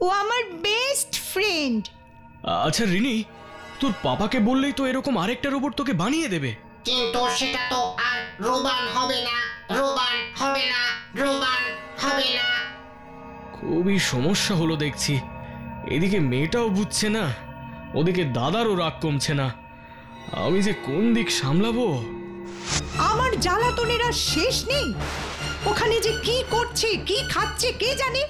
ও আমার বেস্ট ফ্রেন্ড। আচ্ছা রিনি, তোর পাপাকে বললেই তো এরকম আরেকটা রোবট তোকে বানিয়ে দেবে। কিন্তু সেটা তো আর রোবান হবে না, রোবান হবে না, রোবান হবে না। খুবই সমস্যা হলো দেখছি। এদিকে মেয়েটাও বুঝছে না, ওদিকে দাদারও রাগ কমছে না। আমি যে কোন দিক সামলাবো? আমার জ্বালাতনের আর শেষ নেই। ওখানে যে কি করছে কি খাচ্ছে কে জানে।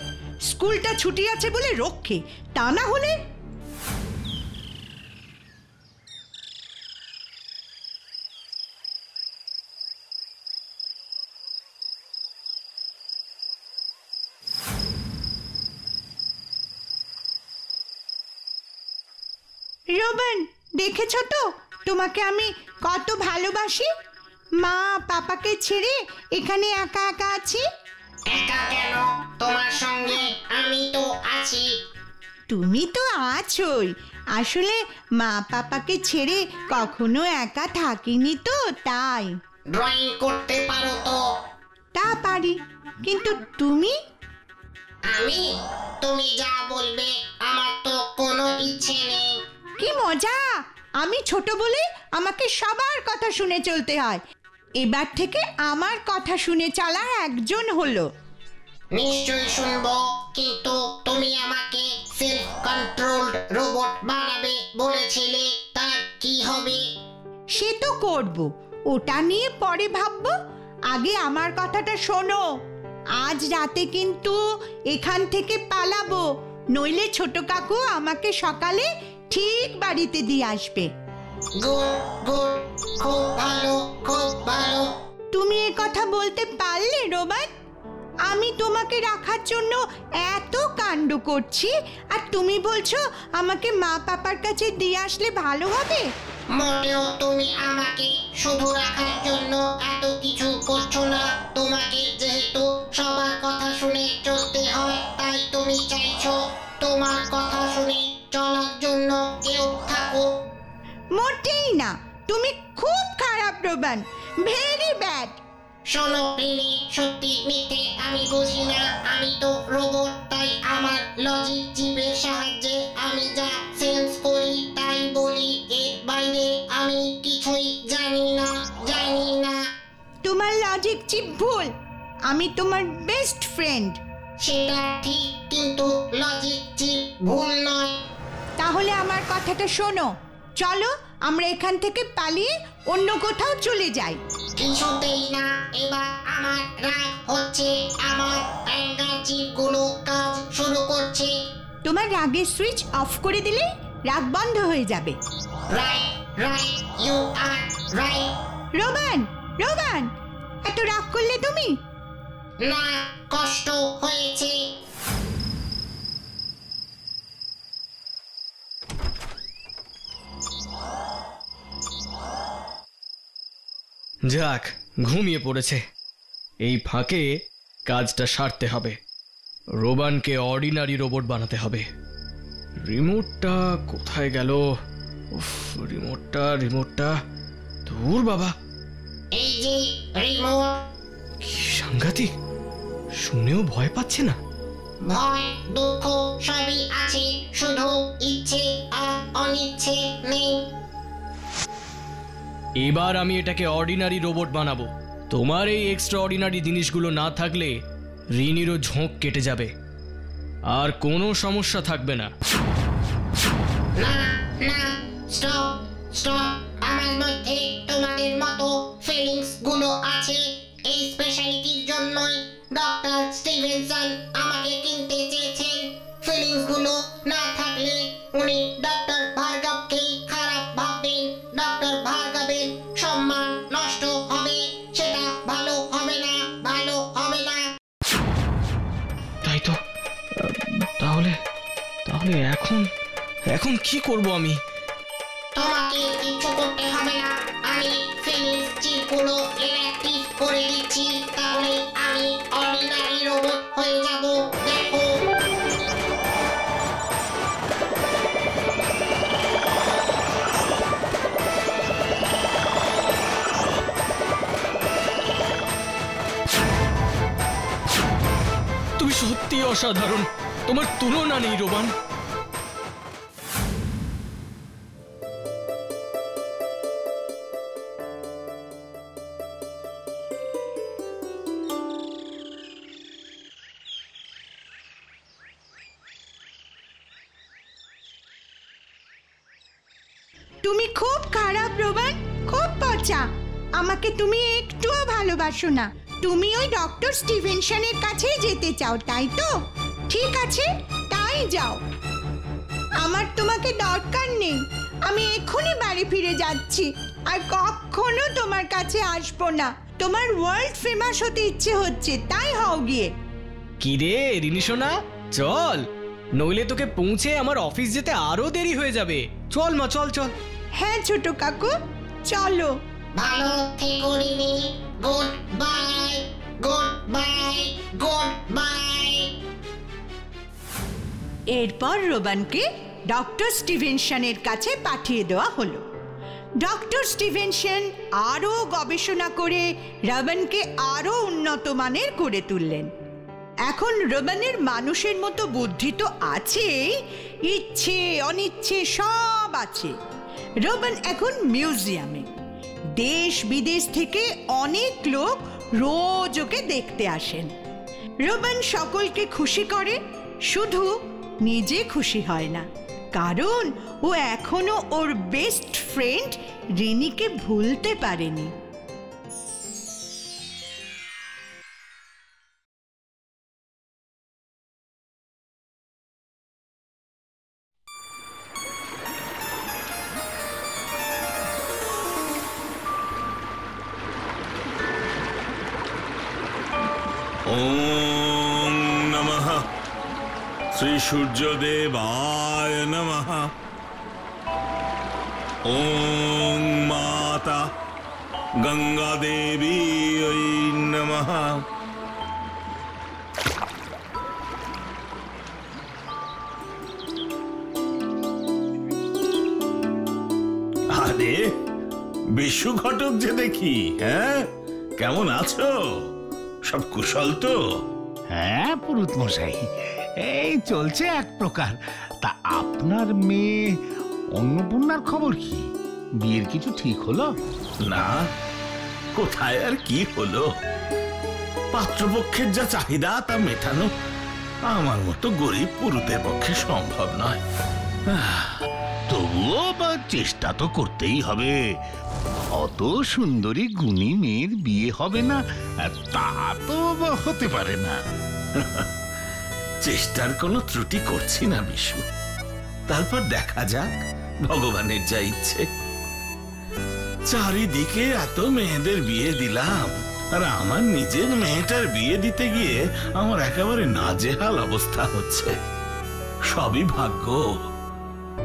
স্কুলটা ছুটি আছে বলে রক্ষে, তা না হলে। রোবান, দেখেছো তো তোমাকে আমি কত ভালোবাসি। মা পাপাকে ছেড়ে এখানে একা একা আছি। একা কেন? তোমার সঙ্গে আমি তো আছি। তুমি তো আছোই, আসলে মা পাপাকে ছেড়ে কখনো একা থাকিনি তো তাই। ড্রয়িং করতে পারো তো? তা পারি, কিন্তু তুমি? আমি? তুমি যা বলবে, আমার তো কোনো ইচ্ছে নেই। কি মজা! আমি ছোট বলে আমাকে সবার কথা শুনে চলতে হয়। এবার থেকে আমার কথা শুনে চলার একজন হলো। নিশ্চয়ই শুনবো, কিন্তু তুমি আমাকে সেলফ কন্ট্রোলড রোবট বানাবে বলেছিলে, তার কি হবে? সে তো করব, ওটা নিয়ে পরে ভাববো। আগে আমার কথাটা শোনো। আজ রাতে কিন্তু এখান থেকে পালাবো, নইলে ছোট কাকু আমাকে সকালে ঠিক বাড়িতে দিয়ে আসবে। গুড গুড, খুব ভালো খুব ভালো। তুমি এ কথা বলতে পারলে রোবান? আমি তোমাকে রাখার জন্য এত কাণ্ড করছি, আর তুমি বলছো আমাকে মা পাপার কাছে দিয়ে আসলে ভালো হবে? মোটেও তুমি আমাকে শুধু রাখার জন্য এত কিছু করছো না। তোমাকে যেহেতু সবার কথা শুনে চলতে হয়, তাই তুমি চাইছো তোমার কথা শুনে চলার জন্য কেউ থাকুক। মোটেই না, তুমি খুব খারাপ রোবান, ভেরি ব্যাড। শোনো রিনি, সত্যি মিথ্যে আমি বুঝি না। আমি তো রোবট, তাই আমার লজিক চিপের সাহায্যে আমি যা সেন্স করি তাই বলি। এর বাইরে আমি কিছুই জানি না, জানি না। তোমার লজিক চিপ ভুল। আমি তোমার বেস্ট ফ্রেন্ড। সেটা ঠিক, কিন্তু লজিক চিপ ভুল নয়। তাহলে আমার কথাটা শোনো, চলো আমরা এখান থেকে পালিয়ে অন্য কোথাও চলে যাই। কিছুতেই না, এবার আমার রাগ হচ্ছে। আমার অ্যাঙ্গার চিপগুলো কাজ শুরু করছে। তোমার রাগের সুইচ অফ করে দিলে রাগ বন্ধ হয়ে যাবে। Right right, you are right. রোবান, রোবান, এত রাগ করলে তুমি? না, কষ্ট হয়েছে। যাক, ঘুমিয়ে পড়েছে। এই ফাঁকে কাজটা সারতে হবে। রোবানকে অর্ডিনারি রোবট বানাতে হবে। রিমোটটা কোথায় গেল? উফ, রিমোটটা রিমোটটা দূর বাবা। এই যে, রিমোট। কি সাংঘাতিক, শুনেও ভয় পাচ্ছে না। ভয় দুঃখ সবই আছে, শুধু ইচ্ছে আর অনিচ্ছে নেই। এবার আমি এটাকে অর্ডিনারি রোবট বানাবো। তোমার এই এক্সট্রা অর্ডিনারি জিনিসগুলো না থাকলে রিনিরও ঝোঁক কেটে যাবে, আর কোনো সমস্যা থাকবে না। না না, স্টপ স্টপ। আমার মধ্যে তোমাদের মতো ফিলিংস গুলো আছে। এই স্পেশালিটির জন্যই ডক্টর স্টিভেনসন আমাকে কিনতে চেয়েছেন। ফিলিংস গুলো না থাকলে উনি ডক্টর ভার্গবকেই খারাপ ভাববেন। ডক্টর ভার্গবের সম্মান নষ্ট হবে, সেটা ভালো হবে না, ভালো হবে না। তাই তো। তাহলে তাহলে এখন এখন কি করব আমি? তোমাকে কিছু করতে হবে না, আমি ফিলিংস চিপগুলো ইনঅ্যাক্টিভ করে দিচ্ছি। তাহলে আমি অর্ডিনারি রোবট হয়ে যাব। দেখো। তুমি সত্যি অসাধারণ, তোমার তুলনা নেই রোবান। তুমি খুব খারাপ রোবান, খুব পচা। আমাকে তুমি একটুও ভালোবাসো না। তুমি ওই ডক্টর স্টিভেনসনের কাছে যেতে চাও, তাই তো? ঠিক আছে, তাই যাও। আমার তোমাকে দরকার নেই। আমি এক্ষুনি বাড়ি ফিরে যাচ্ছি, আর কখনো তোমার কাছে আসবো না। তোমার ওয়ার্ল্ড ফেমাস হতে ইচ্ছে হচ্ছে, তাই হও গিয়ে। কি রে রিনি সোনা, চল, নইলে তোকে পৌঁছে আমার অফিস যেতে আরো দেরি হয়ে যাবে। চল মা, চল চল। হ্যাঁ ছোট কাকু, চলো। ভালো থেকো Rini. Good bye, good bye, good bye. এরপর রোবানকে ডক্টর স্টিভেনসনের কাছে পাঠিয়ে দেওয়া হলো। ডক্টর স্টিভেনসন আরও গবেষণা করে রোবানকে আরও উন্নত মানের করে তুললেন। এখন রোবানের মানুষের মতো বুদ্ধি তো আছেই, ইচ্ছে অনিচ্ছে সব আছে। রোবান এখন মিউজিয়ামে। দেশ বিদেশ থেকে অনেক লোক রোজ ওকে দেখতে আসেন। রোবান সকলকে খুশি করে, শুধু নিজে খুশি হয় না, কারণ ও এখনো ওর বেস্ট ফ্রেন্ড রিনিকে ভুলতে পারেনি। ওম নমঃ শ্রী সূর্যদেবায় নমঃ। ওম মাতা গঙ্গা দেবী নমঃ। আরে বিশু ঘটক যে দেখি, হ্যাঁ কেমন আছো? সব কুশল তো? হ্যাঁ পুরুত মশাই, এই চলছে এক প্রকার। তা আপনার মেয়ে অন্নপূর্ণার খবর কি? বিয়ের কিছু ঠিক হলো? না, কোথায় আর কি হলো? পাত্রপক্ষের যা চাহিদা তা মেটানো আমার মতো গরিব পুরুতের পক্ষে সম্ভব নয়। তবুও চেষ্টা তো করতেই হবে। অত সুন্দরী গুণী মেয়ের বিয়ে হবে না তা তো হতে পারে না। চেষ্টার কোনো ত্রুটি করছি না বিশু। তারপর দেখা যাক ভগবানের যা ইচ্ছে। চারিদিকে এত মেয়েদের বিয়ে দিলাম, আর আমার নিজের মেয়েটার বিয়ে দিতে গিয়ে আমার একেবারে নাজেহাল অবস্থা হচ্ছে। সবই ভাগ্য,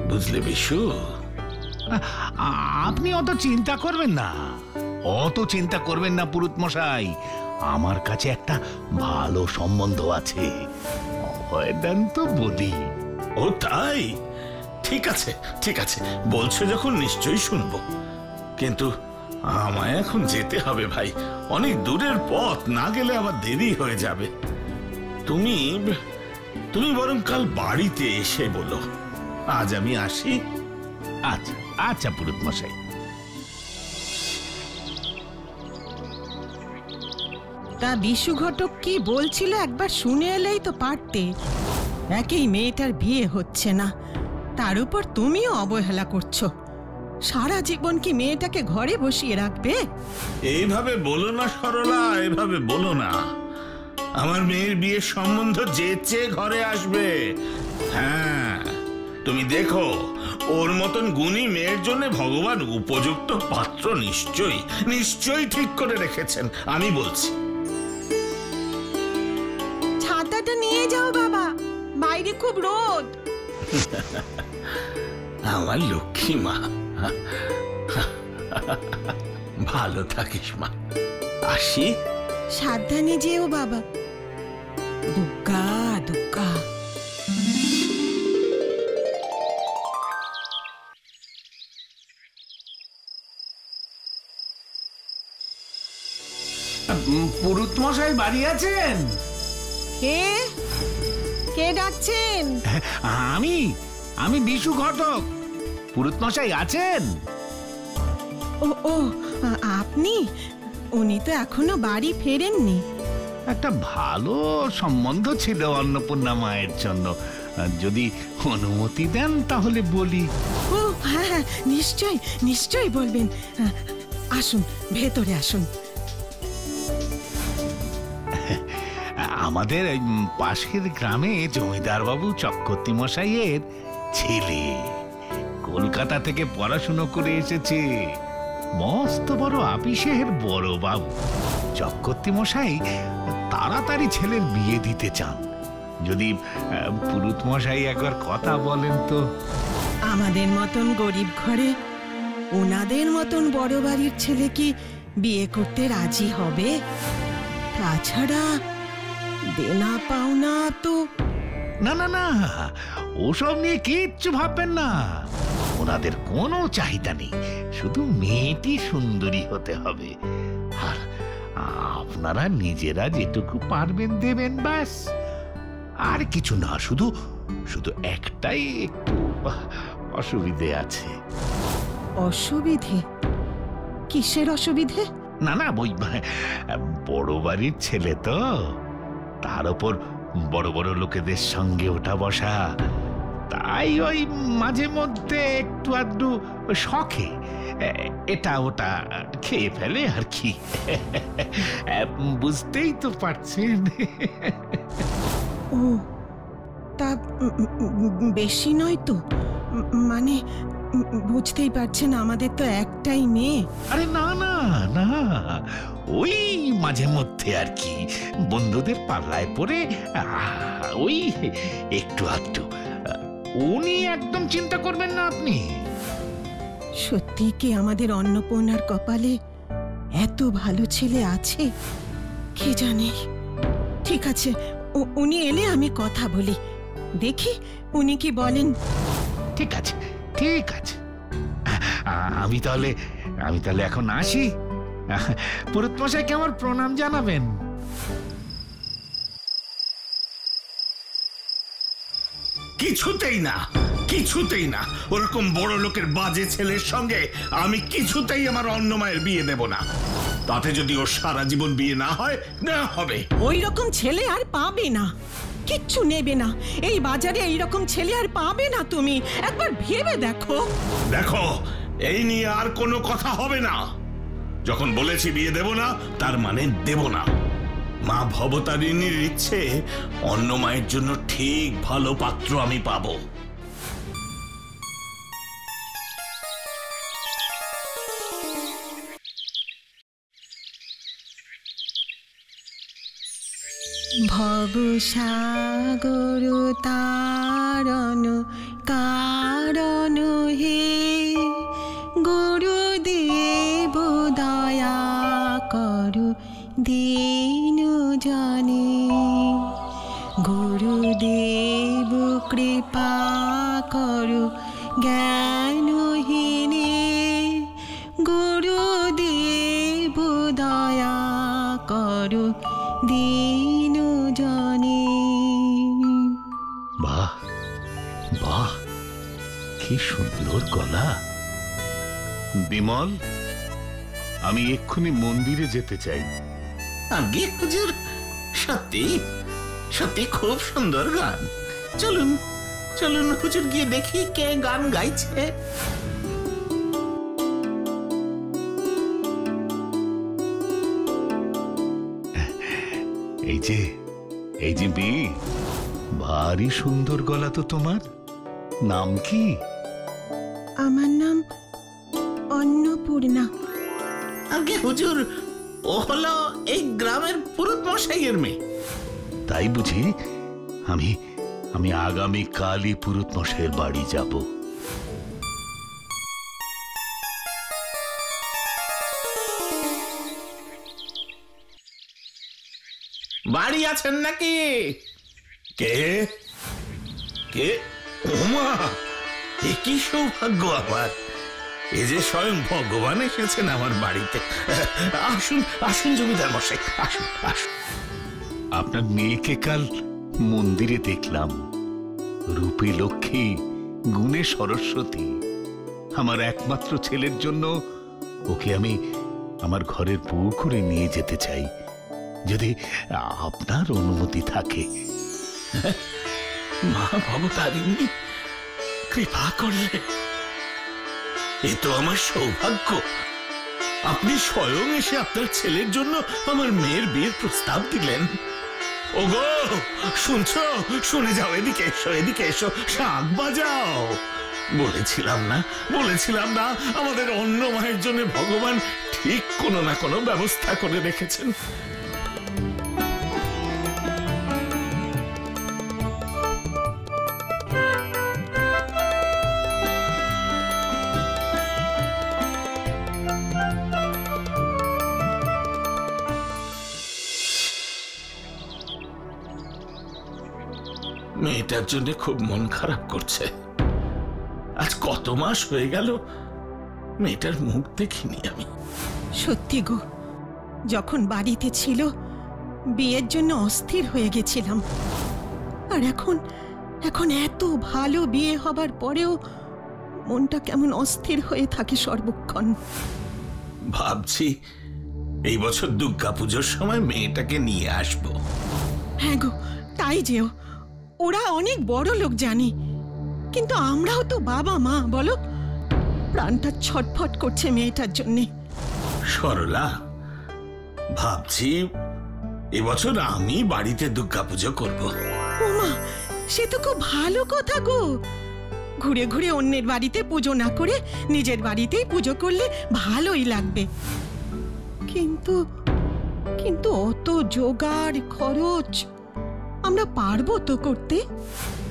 বুঝলে বিশু? আপনি অত চিন্তা করবেন না, অত চিন্তা করবেন না পুরুত মশাই। আমার কাছে একটা ভালো সম্বন্ধ আছে, দেন তো বলি। ও তাই? ঠিক আছে ঠিক আছে, বলছো যখন নিশ্চয়ই শুনবো। কিন্তু আমায় এখন যেতে হবে ভাই, অনেক দূরের পথ, না গেলে আবার দেরি হয়ে যাবে। তুমি তুমি বরং কাল বাড়িতে এসে বলো। আজ আমি আসি। আচ্ছা আচ্ছা পুরোহিত মশাই। তা বিশু ঘটক কি বলছিল একবার শুনে এলেই তো পারতে। একেই মেয়েটার বিয়ে হচ্ছে না, তার উপর তুমিও অবহেলা করছো। সারা জীবন কি মেয়েটাকে ঘরে বসিয়ে রাখবে? এইভাবে বলো না সরলা, এভাবে বলো না। আমার মেয়ের বিয়ের সম্বন্ধ যেচে ঘরে আসবে। হ্যাঁ, তুমি দেখো, ওর মতন গুণী মেয়ের জন্য ভগবান উপযুক্ত পাত্র নিশ্চয়ই ঠিক করে রেখেছেন, আমি বলছি। ছাতাটা নিয়ে যাও বাবা, বাইরে খুব রোদ। আমার লক্ষ্মী মা, ভালো থাকিস মা। আসি। সাবধানে যেও বাবা। দুগ্গা দুগ্গা। পুরুত মশাই বাড়ি আছেন? কে কে ডাকছেন? আমি বিশু ঘটক। পুরুত মশাই আছেন? ও ও আপনি? উনি তো এখনো বাড়ি ফেরেননি। একটা ভালো সম্বন্ধ ছিল অন্নপূর্ণা মায়ের জন্য, যদি অনুমতি দেন তাহলে বলি। ও হ্যাঁ হ্যাঁ, নিশ্চয়ই বলবেন। আসুন, ভেতরে আসুন। আমাদের পাশের গ্রামে জমিদার বাবু চক্রবর্তী মশাইয়ের ছেলে কলকাতা থেকে পড়াশুনো করে এসেছে। মস্ত বড় আপিসের বড় বাবু। চক্রবর্তী মশাই তাড়াতাড়ি ছেলের বিয়ে দিতে চান। যদি পুরুত মশাই একবার কথা বলেন তো। আমাদের মতন গরিব ঘরে ওনাদের মতন বড় বাড়ির ছেলে কি বিয়ে করতে রাজি হবে? তাছাড়া দেনা পাওনা তো। না না না, ওসব নিয়ে কিচ্ছু ভাববেন না। ওনাদের কোনো চাহিদা নেই, শুধু মেয়েটি সুন্দরী হতে হবে। আর আপনারা নিজেরা যেটুকু পারবেন দেবেন, ব্যাস। আর কিছু না, শুধু একটাই একটু অসুবিধে আছে। অসুবিধে? কিসের অসুবিধে? না না, বড় বাড়ির ছেলে তো, তার উপর বড় বড় লোকেদের সঙ্গে ওঠা বসা, তাই ওই মাঝে মধ্যে একটু আধটু শখে এটা ওটা খেয়ে ফেলে আর কি। বুঝতেই তো পারছেন। ও, তা বেশি নয় তো? মানে বুঝতেই পারছেন, আমাদের তো একটাই মেয়ে। আরে না না না, ওই মাঝে মধ্যে আর কি বন্ধুদের পাল্লায় পড়ে ওই একটু আধটু। উনি একদম চিন্তা করবেন না আপনি। সত্যি কি আমাদের অন্নপূর্ণার কপালে এত ভালো ছেলে আছে? কে জানে। ঠিক আছে, উনি এলে আমি কথা বলি, দেখি উনি কি বলেন। ঠিক আছে ঠিক আছে, আমি তাহলে এখন আসি। পুরোহিত মশাইকে আমার প্রণাম জানাবেন। কিছুতেই না, ওরকম বড় লোকের বাজে ছেলের সঙ্গে আমি কিছুতেই আমার অন্য মায়ের বিয়ে দেব না। তাতে যদি ওর সারা জীবন বিয়ে না হয়, না হবে। ওই রকম ছেলে আর পাবে না, কিচ্ছু নেবে না। এই বাজারে এইরকম ছেলে আর পাবে না। তুমি একবার ভেবে দেখো। এই নিয়ে আর কোনো কথা হবে না। যখন বলেছি বিয়ে দেব না, তার মানে দেব না। মা ভবতারিণীর ইচ্ছে, অন্য মায়ের জন্য ঠিক ভালো পাত্র আমি পাবো। ভবসাগর তারণ কারণ হে, গুরুদেব দয়া করু দীনু জনে। গুরুদেব কৃপা করু জ্ঞানহীনে, গুরুদেব দয়া করু দীনু জনে। বাহ বাহ, কি সুন্দর গলা। বিমল, আমি এক্ষুনি মন্দিরে যেতে চাই। আগে হুজুর, সত্যি সত্যি খুব সুন্দর গান। চলুন চলুন হুজুর, গিয়ে দেখি কে গান গাইছে। এই যে মেয়ে, ভারী সুন্দর গলা তো তোমার। নাম কি? আমার নাম অন্নপূর্ণা। আগে হুজুর, ও হলো এই গ্রামের পুরুত মশাইয়ের মেয়ে। তাই বুঝি? আমি আগামী কালই পুরুত মশাইয়ের বাড়ি যাব। বাড়ি আছেন নাকি? কে কে? ওমা, এ কি সৌভাগ্য আমার! এ যে স্বয়ং ভগবান এসেছেন আমার বাড়িতে। আসুন আসুন জমিদার মশাই, আসুন আসুন। আপনার মেয়েকে কাল মন্দিরে দেখলাম। রূপে লক্ষ্মী, গুণে সরস্বতী। আমার একমাত্র ছেলের জন্য ওকে আমি আমার ঘরের বউ করে নিয়ে যেতে চাই, যদি আপনার অনুমতি থাকে। মা ভবতারিণী কৃপা করলে, এ তো আমার সৌভাগ্য। আপনি স্বয়ং এসে আপনার ছেলের জন্য আমার মেয়ের বিয়ের প্রস্তাব দিলেন। ওগো, শুনছো? শুনে যাও, এদিকে এসো, এদিকে এসো, শাঁখ বাজাও। বলেছিলাম না আমাদের অন্য মায়ের জন্য ভগবান ঠিক কোনো না কোনো ব্যবস্থা করে রেখেছেন। মেয়েটার জন্য খুব মন খারাপ করছে। আজ কত মাস হয়ে গেল মেয়েটার মুখ দেখিনি আমি। সত্যি গো, যখন বাড়িতে ছিল বিয়ের জন্য অস্থির হয়ে গেছিলাম। আর এখন এত ভালো বিয়ে হবার পরেও মনটা কেমন অস্থির হয়ে থাকে সর্বক্ষণ। ভাবছি এই বছর দুর্গাপুজোর সময় মেয়েটাকে নিয়ে আসবো। হ্যাঁ গো, তাই যেও। ওরা অনেক বড় লোক জানি, কিন্তু আমরাও তো বাবা মা, বলো। প্রাণটা ছটফট করছে মেয়েটার জন্যে। সরলা, ভাবছি এবছর আমি বাড়িতে দুর্গাপুজো করব। ওমা, সে তো খুব ভালো কথা গো। ঘুরে ঘুরে অন্যের বাড়িতে পুজো না করে নিজের বাড়িতেই পুজো করলে ভালোই লাগবে। কিন্তু অত জোগাড় খরচ আমরা পারবো তো করতে?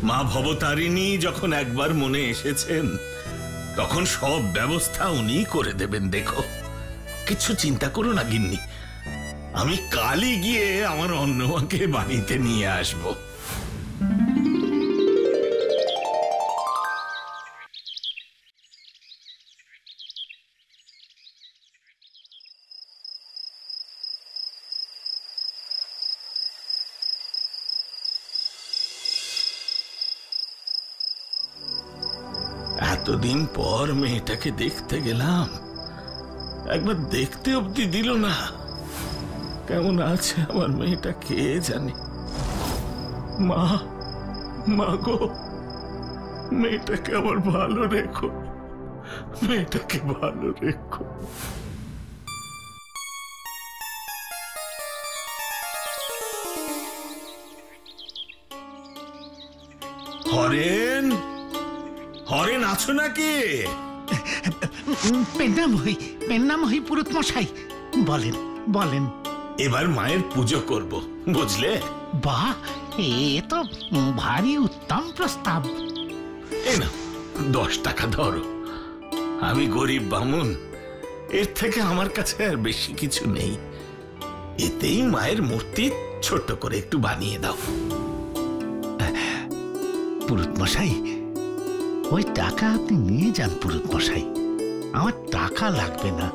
মা ভবতারিণী যখন একবার মনে এসেছেন, তখন সব ব্যবস্থা উনি করে দেবেন। দেখো, কিছু চিন্তা করো না গিন্নি, আমি কালই গিয়ে আমার অন্নমাকে বাড়িতে নিয়ে আসবো। এতদিন পর মেয়েটাকে দেখতে গেলাম, একবার দেখতে অবধি দিল না। কেমন আছে আমার মেয়েটা কে জানে। মা গো, মেয়েটাকে আবার ভালো রেখো, মেয়েটাকে ভালো রেখো। হরেন, হরেন আছো নাকি? পেন্নামহী পুরুত মশাই, বলেন বলেন। এবার মায়ের পুজো করব, বুঝলে? বাহ, এ তো ভারী উত্তম প্রস্তাব। এই না, 10 টাকা ধরো। আমি গরিব বামুন, এর থেকে আমার কাছে আর বেশি কিছু নেই। এতেই মায়ের মূর্তি ছোট করে একটু বানিয়ে দাও। পুরুত মশাই, ওই টাকা আপনি নিয়ে যান পুরুত মশাই। আমার টাকা লাগবে না,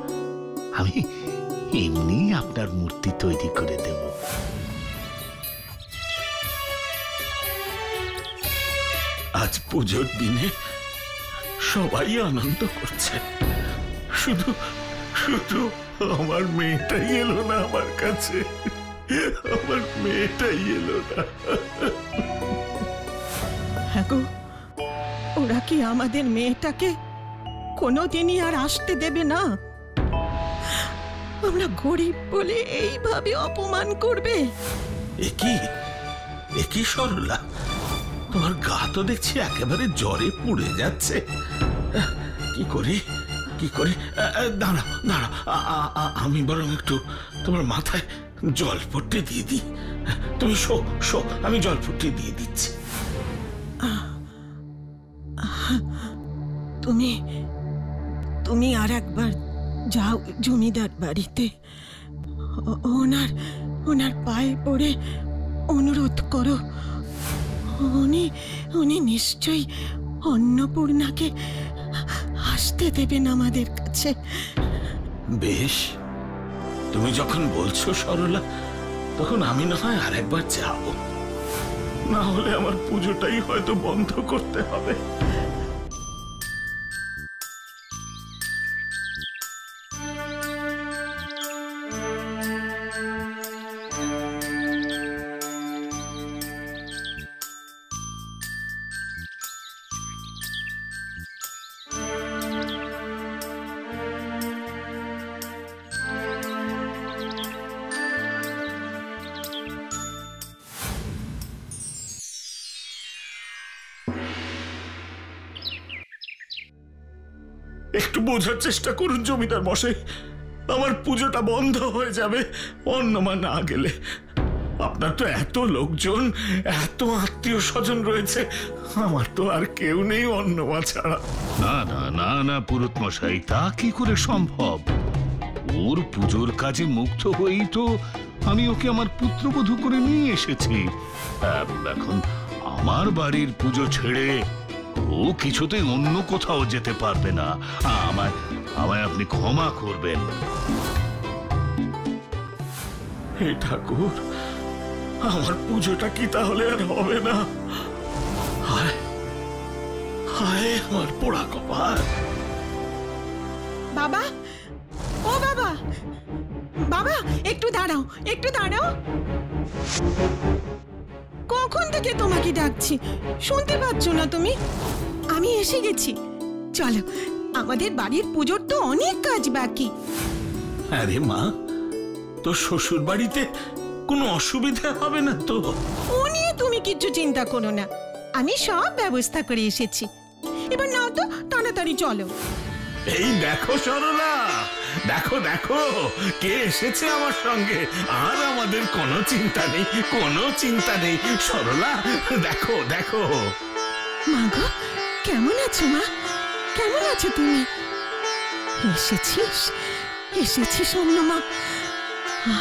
আমি এমনি আপনার মূর্তি তৈরি করে দেব। আজ পুজোর দিনে সবাই আনন্দ করছে, শুধু শুধু আমার মেয়েটাই এলো না আমার কাছে, আমার মেয়েটাই এলো না। হ্যাঁ গো, ওরা কি আমাদের মেয়েটাকে কোনোদিনই আর আসতে দেবে না? আমরা গরিব বলে এইভাবে অপমান করবে? একই সরলা, তোমার গা তো দেখছি একেবারে জ্বরে পুড়ে যাচ্ছে। কি করি কি করি? দাঁড়াও দাঁড়াও, আমি বরং একটু তোমার মাথায় জলপট্টি দিয়ে দিই। তুমি শো শো, আমি জলপট্টি দিয়ে দিচ্ছি। তুমি তুমি আর একবার যাও জমিদার বাড়িতে, ওনার পায়ে পড়ে অনুরোধ করো। উনি নিশ্চয়ই অন্নপূর্ণাকে আসতে দেবেন আমাদের কাছে। বেশ, তুমি যখন বলছো সরলা, তখন আমি না হয় আরেকবার যাব, না হলে আমার পুজোটাই হয়তো বন্ধ করতে হবে। একটু বোঝার চেষ্টা করুন জমিদার মশাই, আমার পুজোটা বন্ধ হয়ে যাবে অন্নমা না গেলে। আপনার তো এত লোকজন, এত আত্মীয় স্বজন রয়েছে, আমার তো আর কেউ নেই অন্নমা ছাড়া। না না না না পুরোহিত মশাই, তা কি করে সম্ভব? ওর পুজোর কাজে মুগ্ধ হয়েই তো আমি ওকে আমার পুত্রবধূ করে নিয়ে এসেছি। এখন আমার বাড়ির পুজো ছেড়ে ও কিছুতেই অন্য কোথাও যেতে পারবে না। আমায় আপনি ক্ষমা করবেন। হে ঠাকুর, আমার পুজোটা কি তাহলে আর হবে না? হায় হায়, আমার পোড়া কপাল। বাবা, ও বাবা, বাবা একটু দাঁড়াও, একটু দাঁড়াও। কখন থেকে তোমাকে ডাকছি, শুনতে পাচ্ছ না তুমি? আমি এসে গেছি, চলো, আমাদের বাড়ির পুজোর তো অনেক কাজ বাকি। আরে মা, তোর শ্বশুর বাড়িতে কোনো অসুবিধা হবে না তো? ও নিয়ে তুমি কিচ্ছু চিন্তা করো না, আমি সব ব্যবস্থা করে এসেছি। এবার নাও তো, তাড়াতাড়ি চলো। এই দেখো সরলা, দেখো দেখো কে এসেছে আমার সঙ্গে। আর আমাদের কোনো চিন্তা নেই, কোনো চিন্তা নেই। সরলা দেখো দেখো। মা গো, কেমন আছো মা? কেমন আছো তুমি? এসেছিস, এসেছিস অন্নমা?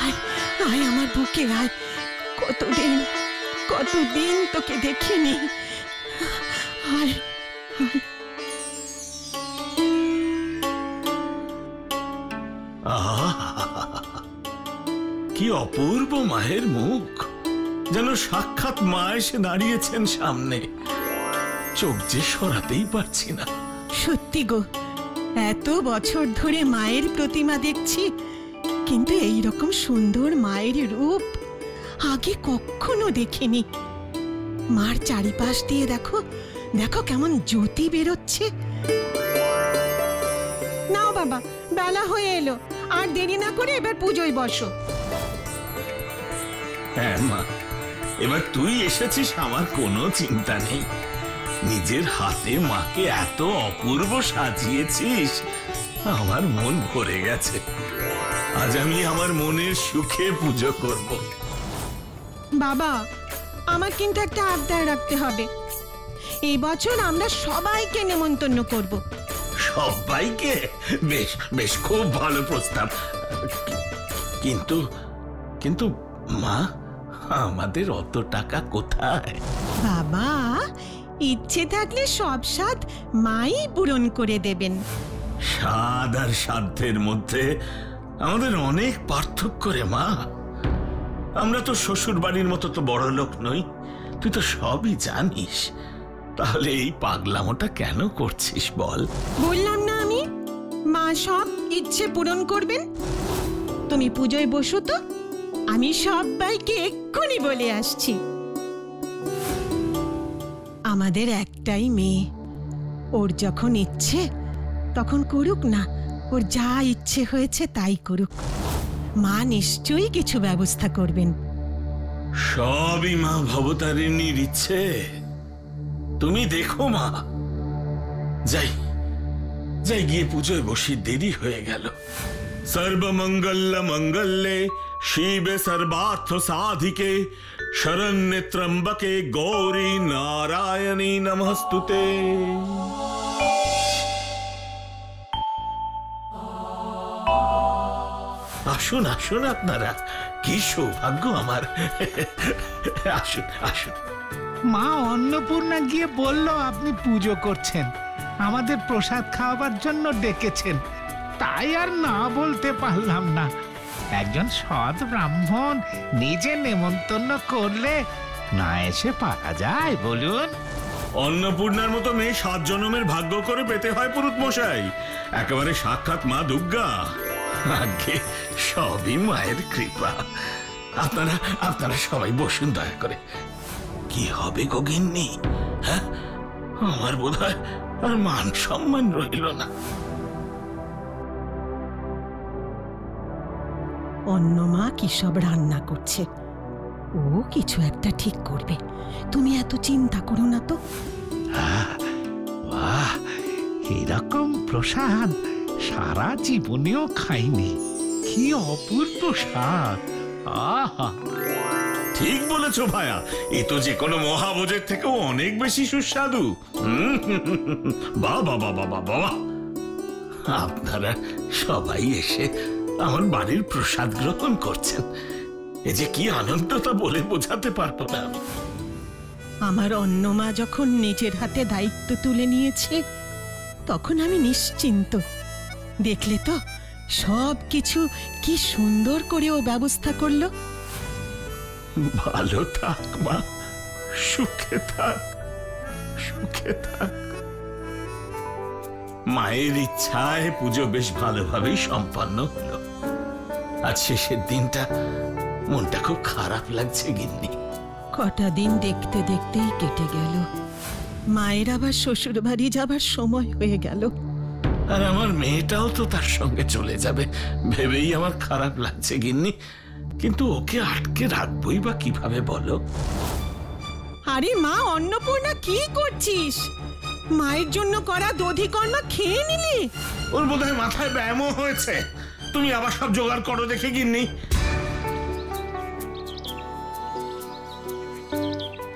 আয় আয় আমার বুকে আয়। কতদিন তোকে দেখিনি। আয় আয়। কি অপূর্ব মায়ের মুখ, যেন সাক্ষাৎ মা এসে দাঁড়িয়েছেন সামনে। চোখ যে সরাতেই পারছি না। সত্যি গো, এত বছর ধরে মায়ের প্রতিমা দেখছি, কিন্তু এই রকম সুন্দর মায়ের রূপ আগে কখনো দেখিনি। মার চারিপাশ দিয়ে দেখো, দেখো কেমন জ্যোতি বেরোচ্ছে। নাও বাবা, বেলা হয়ে এলো, আর দেরি না করে এবার পুজোয় বসো। হ্যাঁ মা, এবার তুই এসেছিস, আমার কোনো চিন্তা নেই। নিজের হাতে মাকে এত অপূর্ব সাজিয়েছিস, আমার মন ভরে গেছে। আজ আমি আমার মনের সুখে পুজো করব। বাবা, আমার কিন্তু একটা আবদার রাখতে হবে। এই বছর আমরা সবাইকে নেমন্তন্ন করব। সবাইকে? বেশ বেশ, খুব ভালো প্রস্তাব। কিন্তু কিন্তু মা, আমাদের অত টাকা কোথায়? বাবা, ইচ্ছে থাকলে সব স্বাদ মাই পূরণ করে দেবেন। স্বাদ আর সাধ্যের মধ্যে আমাদের অনেক পার্থক্য রে মা। আমরা তো শ্বশুর বাড়ির মতো তো বড় লোক নই, তুই তো সবই জানিস। তাহলে এই পাগলামোটা কেন করছিস বল? বললাম না আমি, মা সব ইচ্ছে পূরণ করবেন। তুমি পুজোয় বসো তো, আমি সবাইকে এক্ষুনি বলে আসছি। আমাদের একটাই মেয়ে, ওর যখন ইচ্ছে তখন করুক না, ওর যা ইচ্ছে হয়েছে তাই করুক। মা নিশ্চয়ই কিছু ব্যবস্থা করবেন। সবই মা ভবতারিণীর ইচ্ছে। তুমি দেখো মা, যাই যাই গিয়ে পুজোয় বসি, দেরি হয়ে গেল। সর্বমঙ্গল মঙ্গলে শিবে সর্বার্থ সাধিকে শরণ্যে ত্রম্বকে গৌরী নারায়ণী নমস্তুতে। আসুন আসুন আপনারা, কি সৌভাগ্য আমার। আসুন আসুন। মা অন্নপূর্ণা গিয়ে বলল আপনি পুজো করছেন, আমাদের প্রসাদ খাওয়াবার জন্য ডেকেছেন, তাই আর না বলতে পারলাম না। একজন সৎ ব্রাহ্মণ নিজে নেমন্তন্ন করলে না এসে পারা যায় বলুন? অন্নপূর্ণার মতো মেয়ে 7 জন্মের ভাগ্য করে পেতে হয় পুরুত মশাই, একেবারে সাক্ষাৎ মা দুর্গা। আগে সবই মায়ের কৃপা। আপনারা আপনারা সবাই বসুন দয়া করে। কি হবে গো গিন্নি? হ্যাঁ, আমার বোধহয় আর মান সম্মান রইল না। অন্য মা কি সব রান্না করছে, ও কিছু একটা ঠিক করবে, তুমি এত চিন্তা করো না তো। বাহ, এরকম প্রসাদ সারা জীবনেও খাইনি, কি অপূর্ব স্বাদ। আহা, ঠিক বলেছো ভায়া, এ তো যে কোনো মহাভোজের থেকেও অনেক বেশি সুস্বাদু। বাবা বাবা বাবা, আপনারা সবাই এসে আমার বাড়ির প্রসাদ গ্রহণ করছেন, এ যে কি আনন্দ তা বলে বোঝাতে পারবো না আমি। আমার অন্য মা যখন নিজের হাতে দায়িত্ব তুলে নিয়েছে তখন আমি নিশ্চিন্ত। দেখলে তো সব কিছু কি সুন্দর করে ও ব্যবস্থা করলো। ভালো থাক মা, সুখে থাক, সুখে থাক। মায়ের ইচ্ছায় পুজো বেশ ভালোভাবেই সম্পন্ন হলো। আজ শেষের দিনটা মনটা খুব খারাপ লাগছে গিন্নি। কটা দিন দেখতে দেখতেই কেটে গেল, মায়ের আবার শ্বশুর বাড়ি যাবার সময় হয়ে গেল। আর আমার মেয়েটাও তো তার সঙ্গে চলে যাবে ভেবেই আমার খারাপ লাগছে গিন্নি, কিন্তু ওকে আটকে রাখবোই বা কিভাবে বলো? আরে মা অন্নপূর্ণা, কি করছিস? মায়ের জন্য করা দধিকর্মা খেয়ে নিলি? ওর বোধহয় মাথায় ব্যায়ামও হয়েছে। তুমি আবার সব জোগাড় করো দেখে গিন্নি।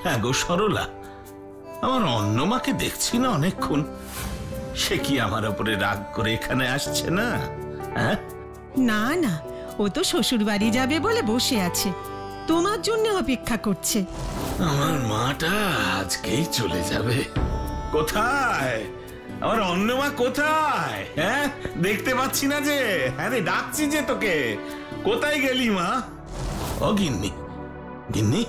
হ্যাঁ গো সরলা, আমার অন্নমাকে দেখছি না অনেকক্ষণ, সে কি আমার উপরে রাগ করে এখানে আসছে না? হ্যাঁ, না না, ও তো শ্বশুর বাড়ি যাবে বলে বসে আছে, তোমার জন্য অপেক্ষা করছে। আমার মাটা আজকেই চলে যাবে। কোথায় আমার অন্নমা, কোথায়? হ্যাঁ, দেখতে পাচ্ছি না যে। হ্যাঁ রে, ডাকছি যে তোকে, কোথায় গেলি মা? ও গিন্নি, গিন্নি,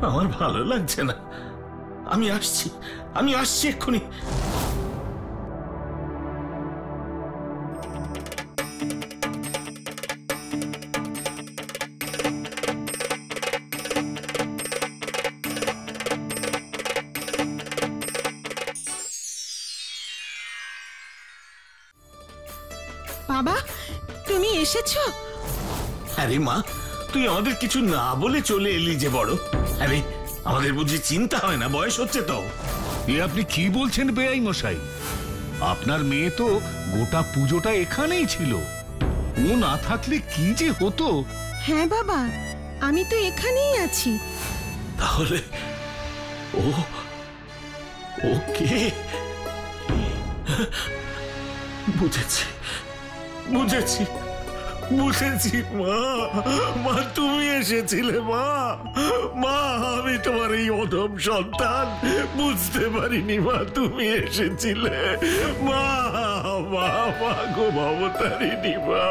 আমার ভালো লাগছে না, আমি আসছি, আমি আসছি এক্ষুনি। বাবা, তুমি এসেছো? আরে মা, তুই আমাদের কিছু না বলে চলে এলি যে বড়। আরে আমাদের বুঝি চিন্তা হয় না? বয়স হচ্ছে তো। এ আপনি কি বলছেন বেআই মশাই? আপনার মেয়ে তো গোটা পুজোটা এখানেই ছিল, ও না থাকলে কি যে হতো। হ্যাঁ বাবা, আমি তো এখানেই আছি। তাহলে ও ও কে? বুঝেছি বুঝেছি বুঝেছি মা, মা তুমি এসেছিলে মা। মা, আমি তোমার এই অধম সন্তান, বুঝতে পারিনি মা তুমি এসেছিলে। মা মা মা গো ভবতারিণী মা।